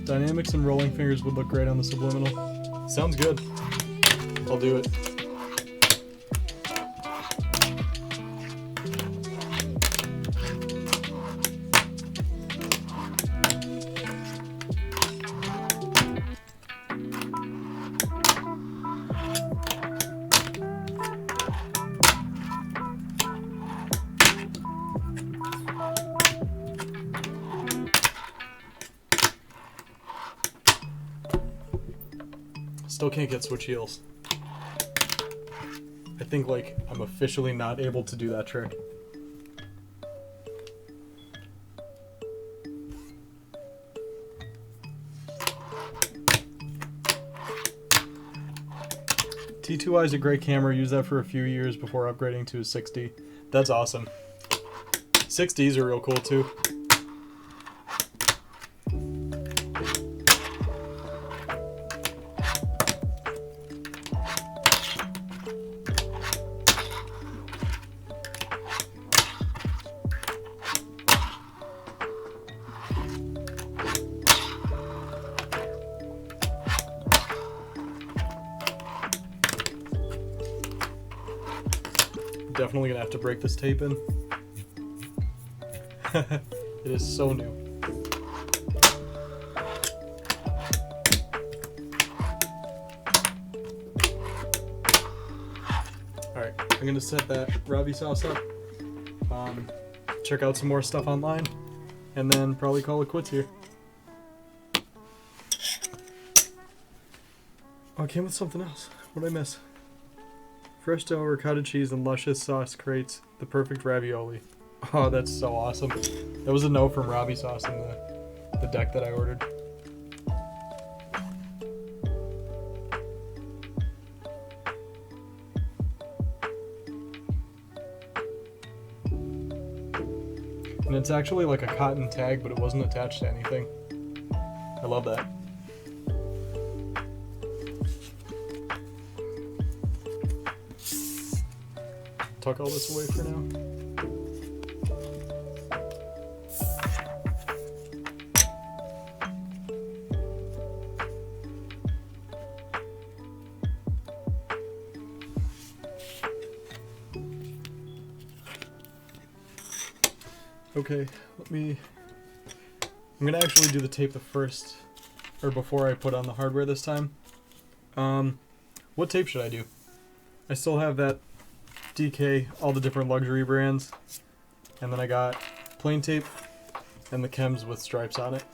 Dynamics and rolling fingers would look great on the subliminal. Sounds good. I'll do it. Still can't get switch heels. I think like I'm officially not able to do that trick. T2i is a great camera. Use that for a few years before upgrading to a 6D. That's awesome. 6Ds are real cool too. Definitely gonna have to break this tape in. It is so new. Alright, I'm gonna set that Ravi Sauce up. Check out some more stuff online, and then probably call it quits here. Oh, it came with something else. What did I miss? Fresh dough, ricotta cheese, and luscious sauce creates the perfect ravioli. Oh, that's so awesome. That was a note from Ravi Sauce in the deck that I ordered. And it's actually like a cotton tag, but it wasn't attached to anything. I love that. Tuck all this away for now. Okay, I'm gonna actually do the tape before I put on the hardware this time. What tape should I do? I still have that DK, all the different luxury brands, and then I got plain tape and the chems with stripes on it.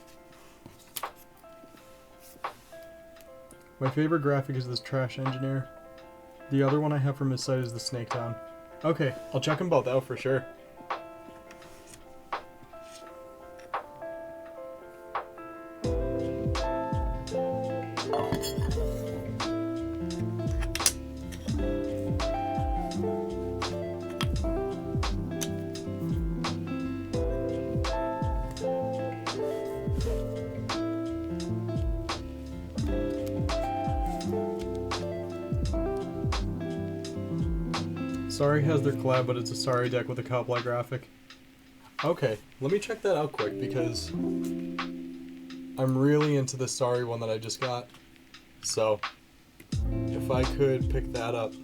My favorite graphic is this Trash Engineer. The other one I have from his site is the Snake Town. Okay, I'll check them both out for sure. Sorry has their collab, but it's a Sorry deck with a cowboy graphic. Okay, let me check that out quick because I'm really into the Sorry one that I just got. So, if I could pick that up.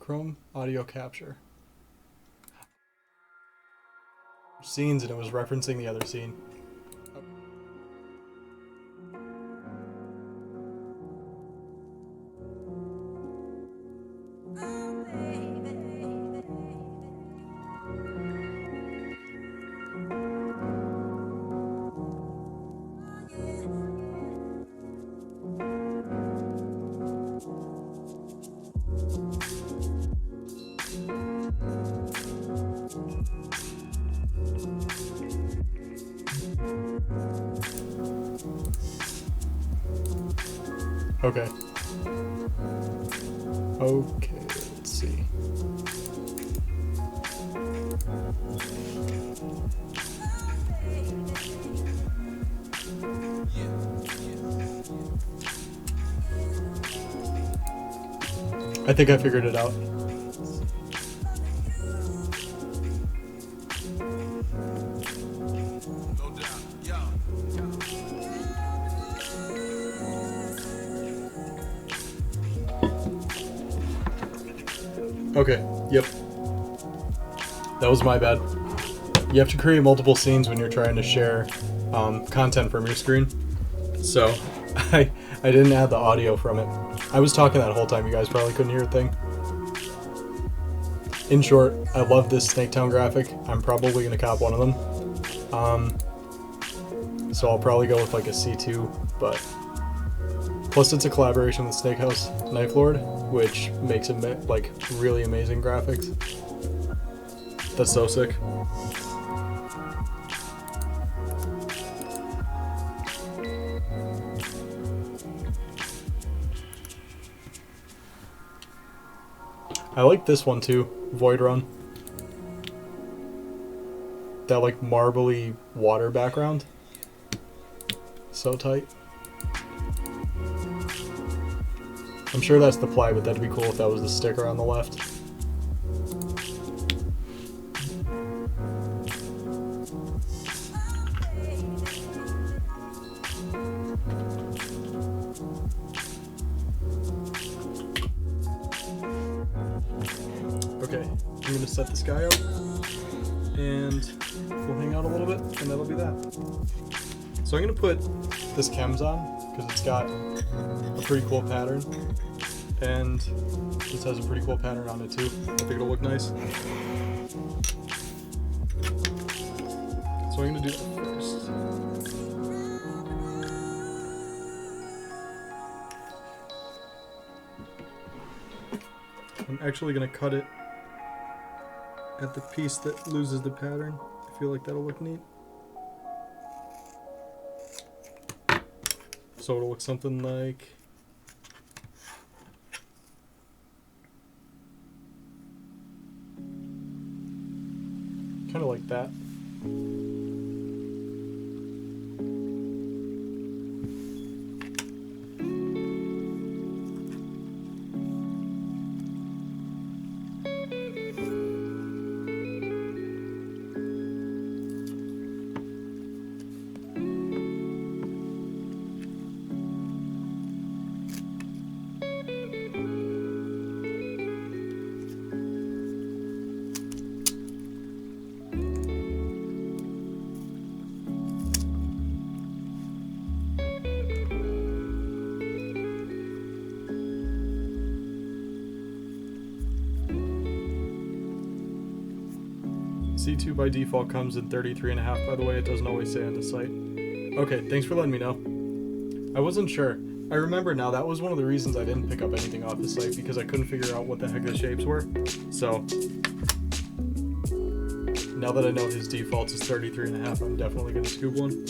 Chrome audio capture. Scenes, and it was referencing the other scene. Okay. Okay, let's see. I think I figured it out. Okay, yep. That was my bad. You have to create multiple scenes when you're trying to share content from your screen. So, I didn't add the audio from it. I was talking that whole time, you guys probably couldn't hear a thing. In short, I love this Snaketown graphic. I'm probably going to cop one of them. So I'll probably go with like a C2, but... Plus it's a collaboration with Snakehouse Knife Lord, which makes it like really amazing graphics. That's so sick. I like this one too, Void Run. That like marbly water background. So tight. I'm sure that's the ply, but that'd be cool if that was the sticker on the left. Okay, I'm gonna set this guy up, and we'll hang out a little bit, and that'll be that. So I'm gonna put this chems on, because it's got a pretty cool pattern, and this has a pretty cool pattern on it too. I think it'll look nice. So I'm gonna do that first. I'm actually gonna cut it at the piece that loses the pattern. I feel like that'll look neat. So it'll look something like... kind of like that. C2 by default comes in 33.5, by the way. It doesn't always say on the site. Okay, thanks for letting me know. I wasn't sure. I remember now, that was one of the reasons I didn't pick up anything off the site, because I couldn't figure out what the heck the shapes were. So, now that I know his defaults is 33.5, I'm definitely going to scoop one.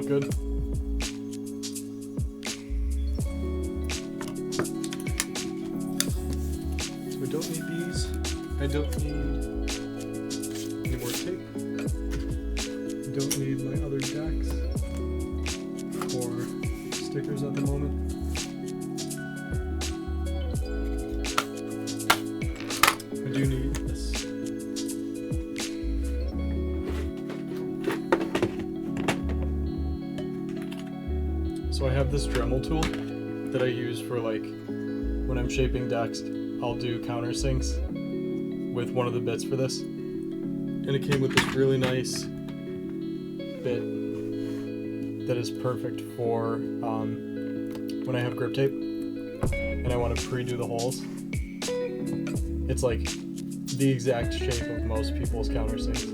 look good. So I don't need these. I don't need any more tape. I don't need my other decks or stickers at the moment. I do need this. So I have this Dremel tool that I use for like when I'm shaping decks. I'll do countersinks with one of the bits for this. And it came with this really nice bit that is perfect for when I have grip tape and I want to pre-do the holes. It's like the exact shape of most people's countersinks.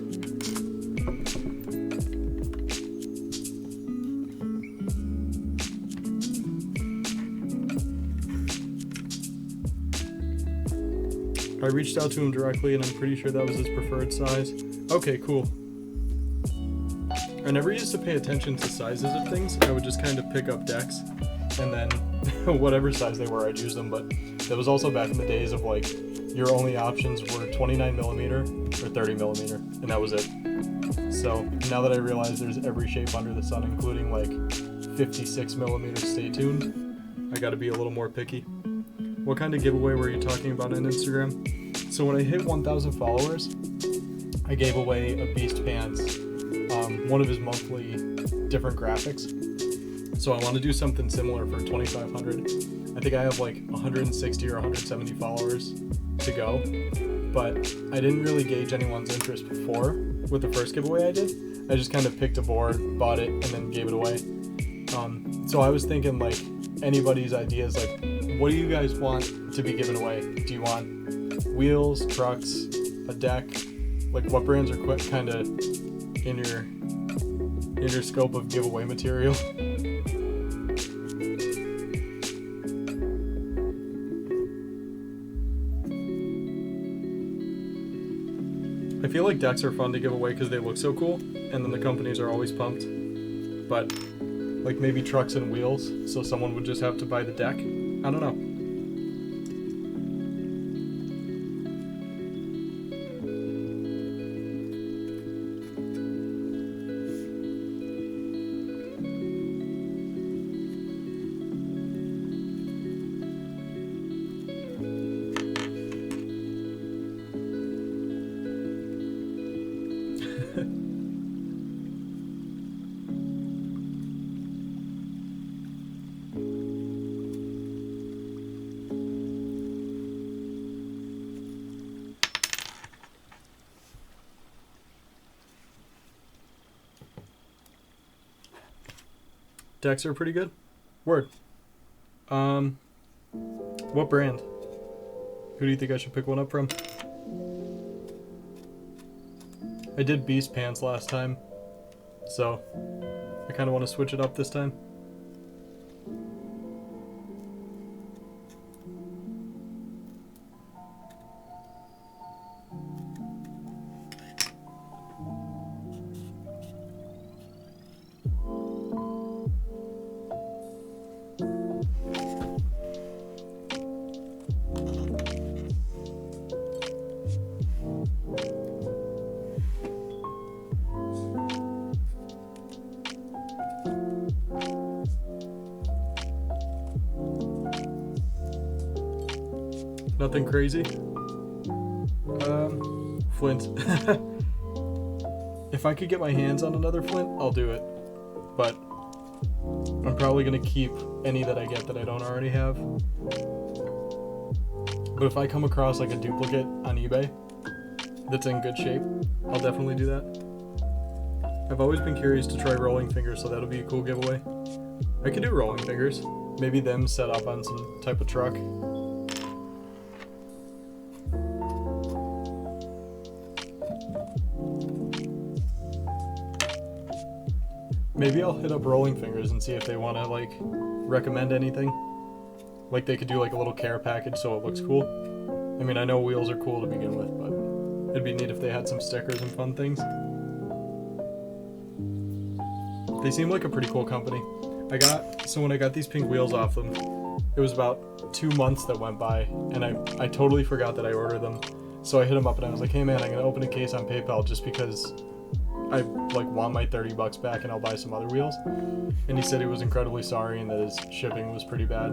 I reached out to him directly and I'm pretty sure that was his preferred size. Okay, cool. I never used to pay attention to sizes of things. I would just kind of pick up decks and then whatever size they were, I'd use them. But that was also back in the days of like your only options were 29mm or 30mm, and that was it. So now that I realize there's every shape under the sun, including like 56mm, stay tuned. I gotta be a little more picky. What kind of giveaway were you talking about on Instagram? So when I hit 1,000 followers, I gave away a Beast Pants, one of his monthly different graphics. So I want to do something similar for 2,500. I think I have like 160 or 170 followers to go, but I didn't really gauge anyone's interest before with the first giveaway I did. I just kind of picked a board, bought it, and then gave it away. So I was thinking like anybody's ideas, like what do you guys want to be given away? Do you want wheels, trucks, a deck? Like what brands are kind of in your scope of giveaway material? I feel like decks are fun to give away because they look so cool, and then the companies are always pumped. But like maybe trucks and wheels, so someone would just have to buy the deck? I don't know. Decks are pretty good. Word. What brand? Who do you think I should pick one up from? I did Beast Pants last time, so I kind of want to switch it up this time. Nothing crazy. Flint. If I could get my hands on another Flint, I'll do it. But I'm probably gonna keep any that I get that I don't already have. But if I come across like a duplicate on eBay that's in good shape, I'll definitely do that. I've always been curious to try rolling fingers, so that'll be a cool giveaway. I could do rolling fingers. Maybe them set up on some type of truck. Maybe I'll hit up Rolling Fingers and see if they want to like recommend anything. Like they could do like a little care package so it looks cool. I mean, I know wheels are cool to begin with, but it'd be neat if they had some stickers and fun things. They seem like a pretty cool company. So when I got these pink wheels off them, it was about 2 months that went by, and I totally forgot that I ordered them. So I hit him up and I was like, hey man, I'm gonna open a case on PayPal just because I like want my $30 back and I'll buy some other wheels. And he said he was incredibly sorry and that his shipping was pretty bad.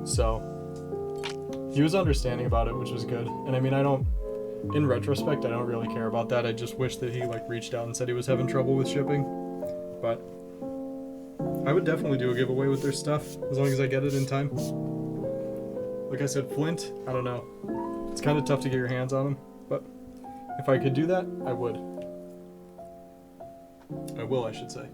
So he was understanding about it, which was good. And I mean, in retrospect, I don't really care about that. I just wish that he like reached out and said he was having trouble with shipping. But I would definitely do a giveaway with their stuff as long as I get it in time. Like I said, Flint, I don't know. It's kind of tough to get your hands on them, but if I could do that, I would. I will, I should say.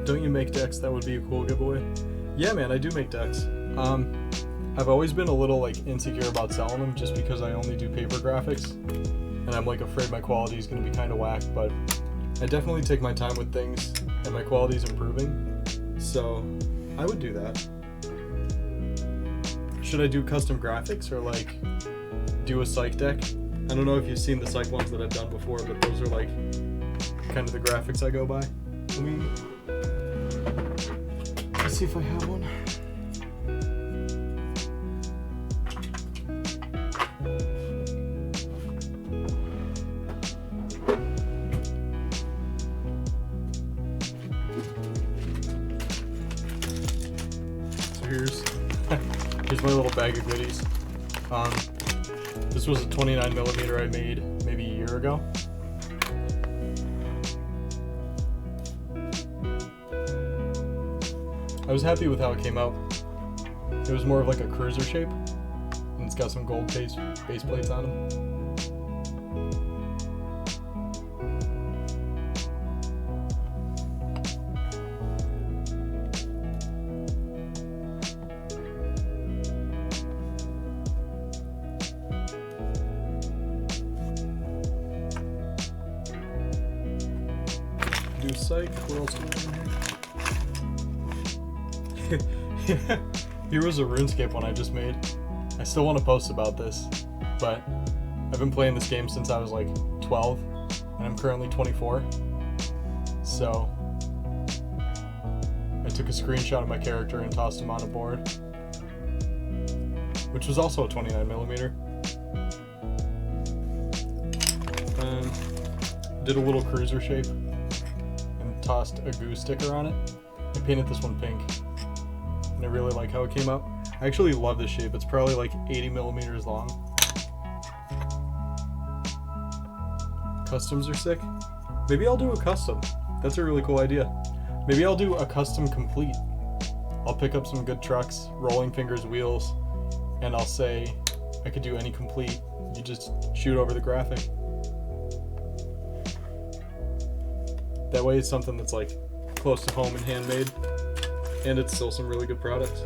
Don't you make decks? That would be a cool giveaway. Yeah, man, I do make decks. I've always been a little like insecure about selling them just because I only do paper graphics, and I'm like afraid my quality is going to be kind of whack. But I definitely take my time with things, and my quality is improving. So I would do that. Should I do custom graphics or like do a psych deck? I don't know if you've seen the psych ones that I've done before, but those are like kind of the graphics I go by. Let's see if I have one. So here's my little bag of goodies. This was a 29mm I made maybe a year ago. I was happy with how it came out. It was more of like a cruiser shape, and it's got some gold base plates on them. Do psych. What else do we have in here? Here was a RuneScape one I just made. I still want to post about this, but I've been playing this game since I was like 12, and I'm currently 24. So I took a screenshot of my character and tossed him on a board, which was also a 29mm. Did a little cruiser shape and tossed a goo sticker on it. I painted this one pink, and I really like how it came out. I actually love this shape. It's probably like 80mm long. Customs are sick. Maybe I'll do a custom. That's a really cool idea. Maybe I'll do a custom complete. I'll pick up some good trucks, rolling fingers wheels, and I'll say I could do any complete. You just shoot over the graphic. That way it's something that's like close to home and handmade, and it's still some really good products.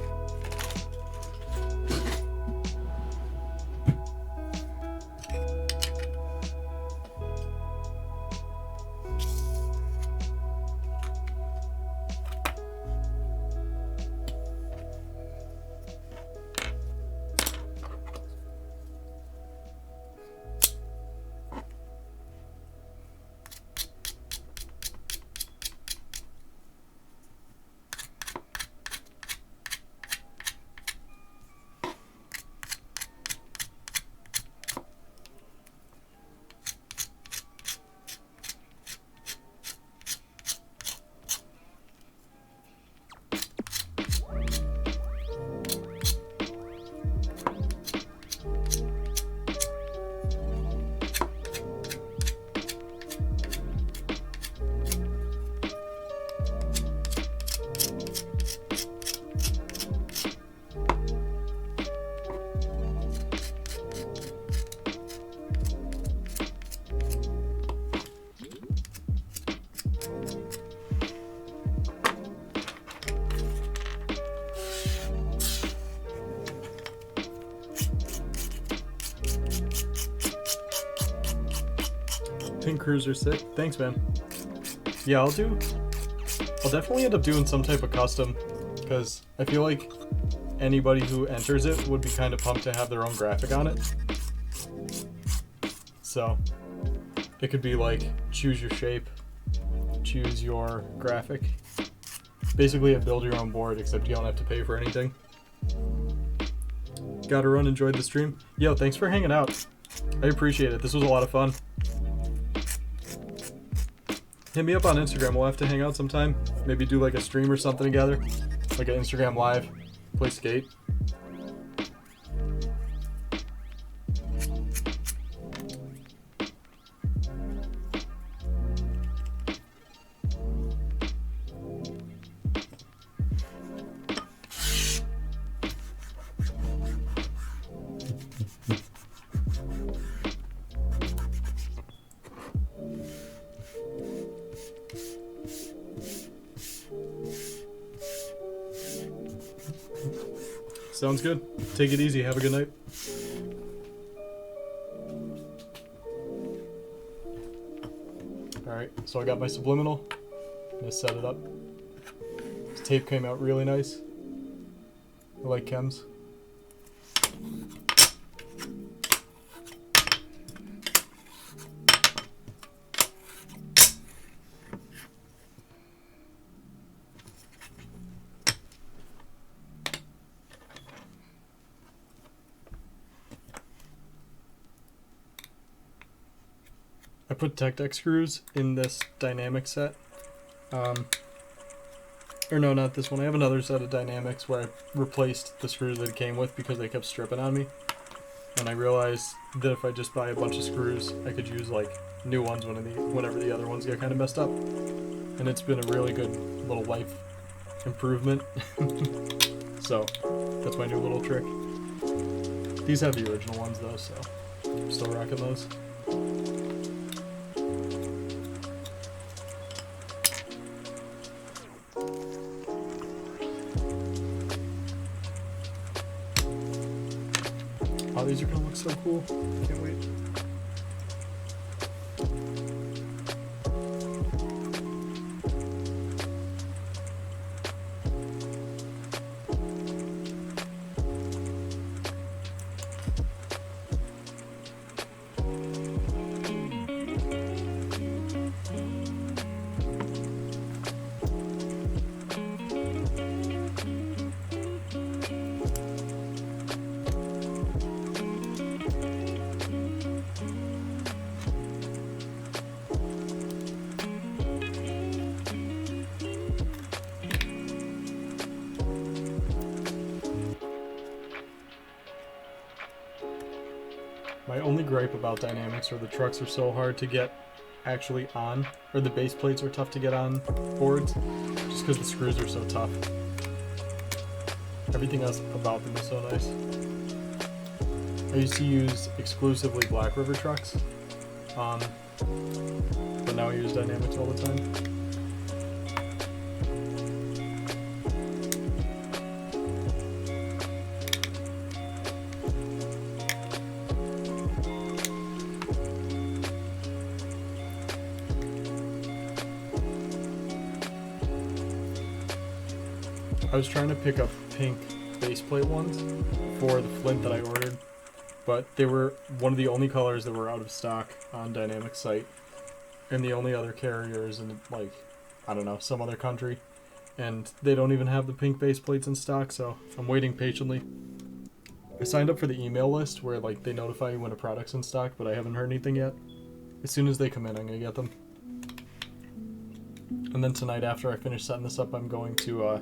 Tink Cruiser sick. Thanks, man. Yeah, I'll definitely end up doing some type of custom, because I feel like anybody who enters it would be kind of pumped to have their own graphic on it. So it could be like, choose your shape, choose your graphic. Basically a build your own board, except you don't have to pay for anything. Gotta run, enjoyed the stream. Yo, thanks for hanging out. I appreciate it. This was a lot of fun. Hit me up on Instagram. We'll have to hang out sometime. Maybe do like a stream or something together. Like an Instagram live. Play skate. Sounds good. Take it easy. Have a good night. Alright, so I got my subliminal. I'm gonna set it up. This tape came out really nice. I like chems. I put Tech Deck screws in this dynamic set. Or no, not this one. I have another set of dynamics where I replaced the screws that it came with because they kept stripping on me. And I realized that if I just buy a bunch of screws, I could use like new ones whenever the other ones get kind of messed up. And it's been a really good little life improvement. So that's my new little trick. These have the original ones though, so I'm still rocking those. Oh, these are gonna look so cool. Can't wait. My only gripe about dynamics are the trucks are so hard to get actually on, or the base plates are tough to get on boards, just because the screws are so tough. Everything else about them is so nice. I used to use exclusively Black River trucks, but now I use dynamics all the time. I was trying to pick up pink baseplate ones for the Flint that I ordered, but they were one of the only colors that were out of stock on Dynamic site, and the only other carrier is in, like, I don't know, some other country, and they don't even have the pink baseplates in stock, so I'm waiting patiently. I signed up for the email list where, like, they notify you when a product's in stock, but I haven't heard anything yet. As soon as they come in, I'm gonna get them. And then tonight, after I finish setting this up, I'm going to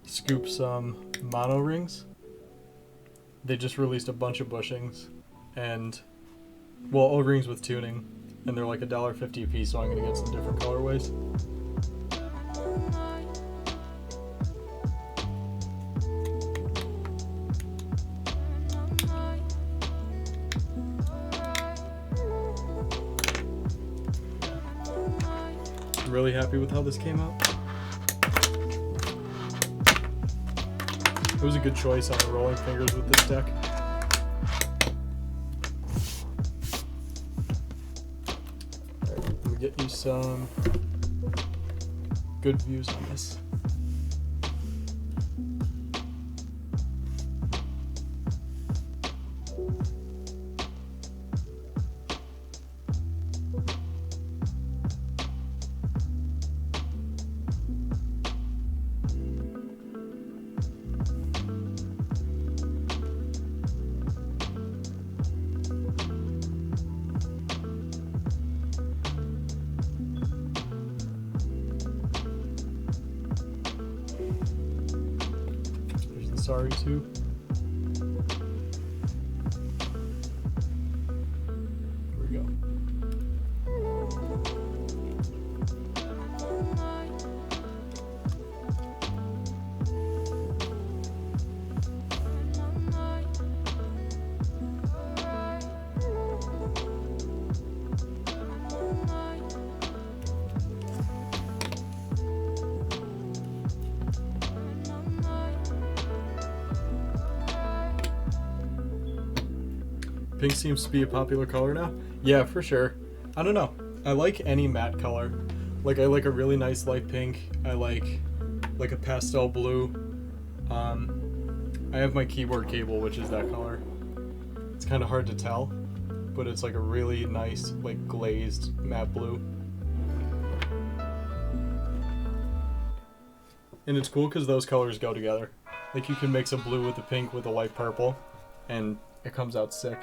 scoop some mono rings. They just released a bunch of bushings, and well, all rings with tuning, and they're like $1.50 a piece, so I'm gonna get some different colorways. I'm really happy with how this came out. It was a good choice on the rolling fingers with this deck. get you some good views on this. Sorry too. Here we go. Pink seems to be a popular color now. Yeah, for sure. I don't know. I like any matte color. Like I like a really nice light pink. I like a pastel blue. I have my keyboard cable, which is that color. It's kind of hard to tell, but it's like a really nice, like glazed matte blue. And it's cool because those colors go together. Like you can mix a blue with a pink with a light purple, and it comes out sick.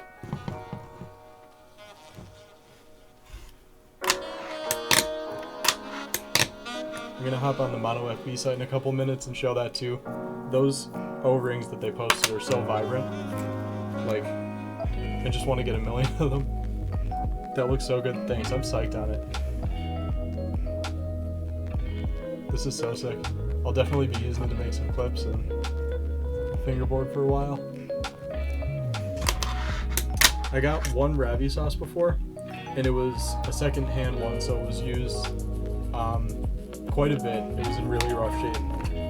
I'm gonna hop on the Mono FB site in a couple minutes and show that too. Those O-rings that they posted are so vibrant. Like, I just want to get a million of them. That looks so good. Thanks, I'm psyched on it. This is so sick. I'll definitely be using it to make some clips and fingerboard for a while. I got one Ravi Sauce before, and it was a second-hand one, so it was used quite a bit. It was in really rough shape,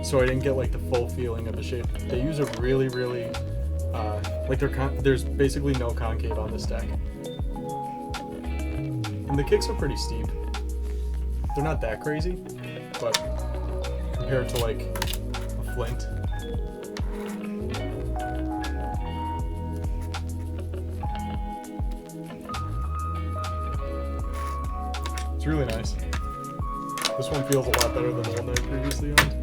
so I didn't get like the full feeling of the shape. They use a really, like there's basically no concave on this deck, and the kicks are pretty steep. They're not that crazy, but compared to like a Flint. It's really nice. This one feels a lot better than the one that I previously owned.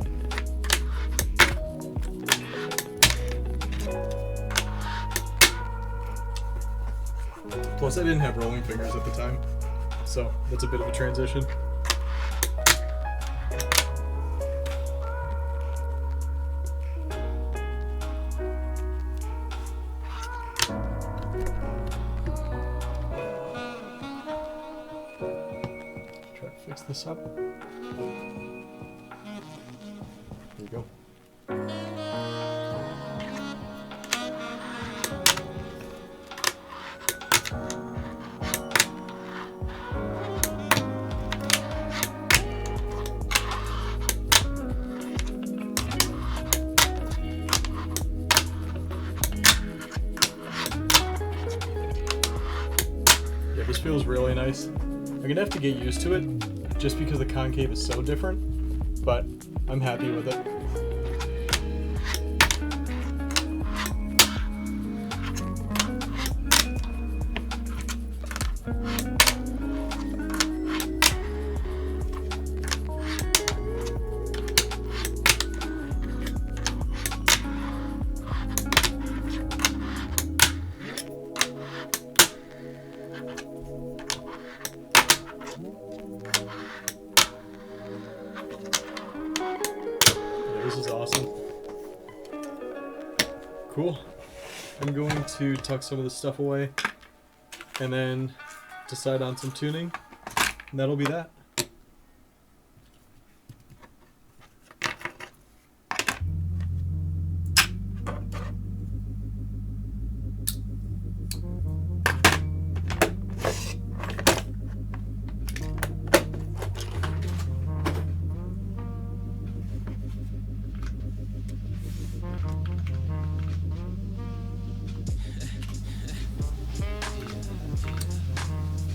Plus, I didn't have rolling fingers at the time, so that's a bit of a transition. Fix this up. Here we go. Yeah, this feels really nice. I'm gonna have to get used to it, just because the concave is so different, but I'm happy with it. This is awesome. Cool. I'm going to tuck some of this stuff away and then decide on some tuning, and that'll be that.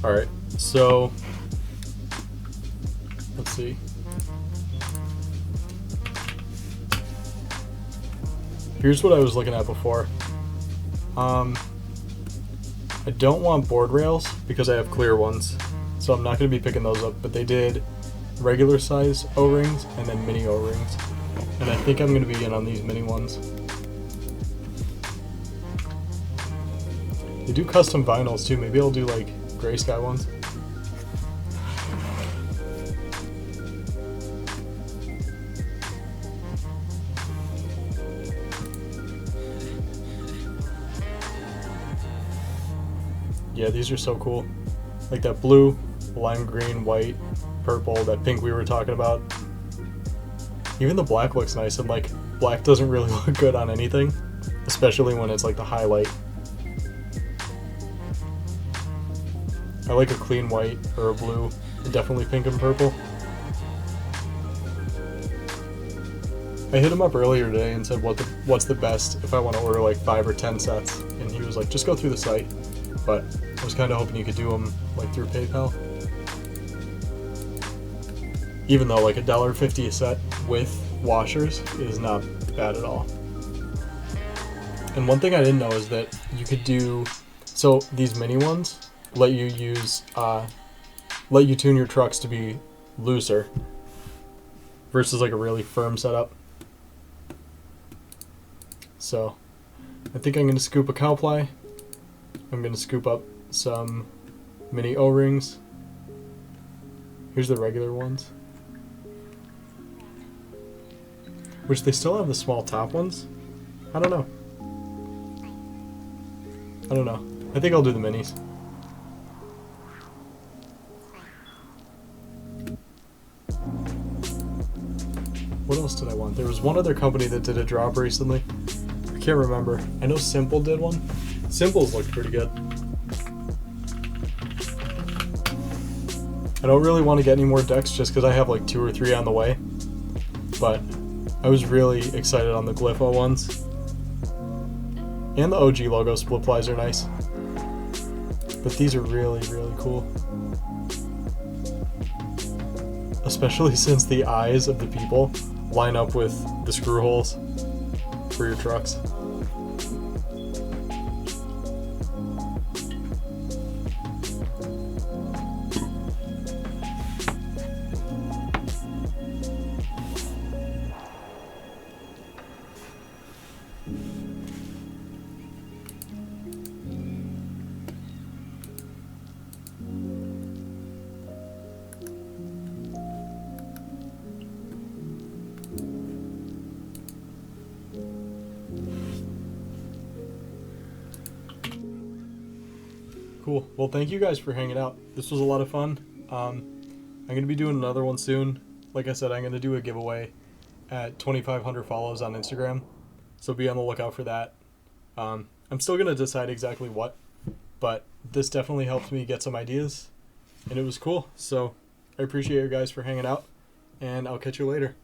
Alright, so see. Here's what I was looking at before. I don't want board rails because I have clear ones, so I'm not going to be picking those up, but they did regular size O-rings and then mini O-rings, and I think I'm going to be in on these mini ones. They do custom vinyls too. Maybe I'll do like gray sky ones. Yeah, these are so cool. Like that blue, lime green, white, purple, that pink we were talking about. Even the black looks nice, and like black doesn't really look good on anything, especially when it's like the highlight. I like a clean white or a blue, and definitely pink and purple. I hit him up earlier today and said what's the best if I want to order like 5 or 10 sets, and he was like, just go through the site. But I was kind of hoping you could do them like through PayPal. Even though like $1.50 a set with washers is not bad at all. And one thing I didn't know is that you could do, so these mini ones let you use, let you tune your trucks to be looser versus like a really firm setup. So I think I'm going to scoop a cow ply. I'm going to scoop up some mini O-rings. Here's the regular ones. Which they still have the small top ones. I don't know. I think I'll do the minis. What else did I want? There was one other company that did a drop recently. I can't remember. I know Simple did one. Simples looked pretty good. I don't really want to get any more decks just because I have like 2 or 3 on the way. But I was really excited on the Glypho ones. And the OG logo split plies are nice. But these are really, really cool. Especially since the eyes of the people line up with the screw holes for your trucks. Cool. Well, thank you guys for hanging out. This was a lot of fun. I'm going to be doing another one soon. Like I said, I'm going to do a giveaway at 2,500 follows on Instagram. So be on the lookout for that. I'm still going to decide exactly what, but this definitely helped me get some ideas, and it was cool. So I appreciate you guys for hanging out, and I'll catch you later.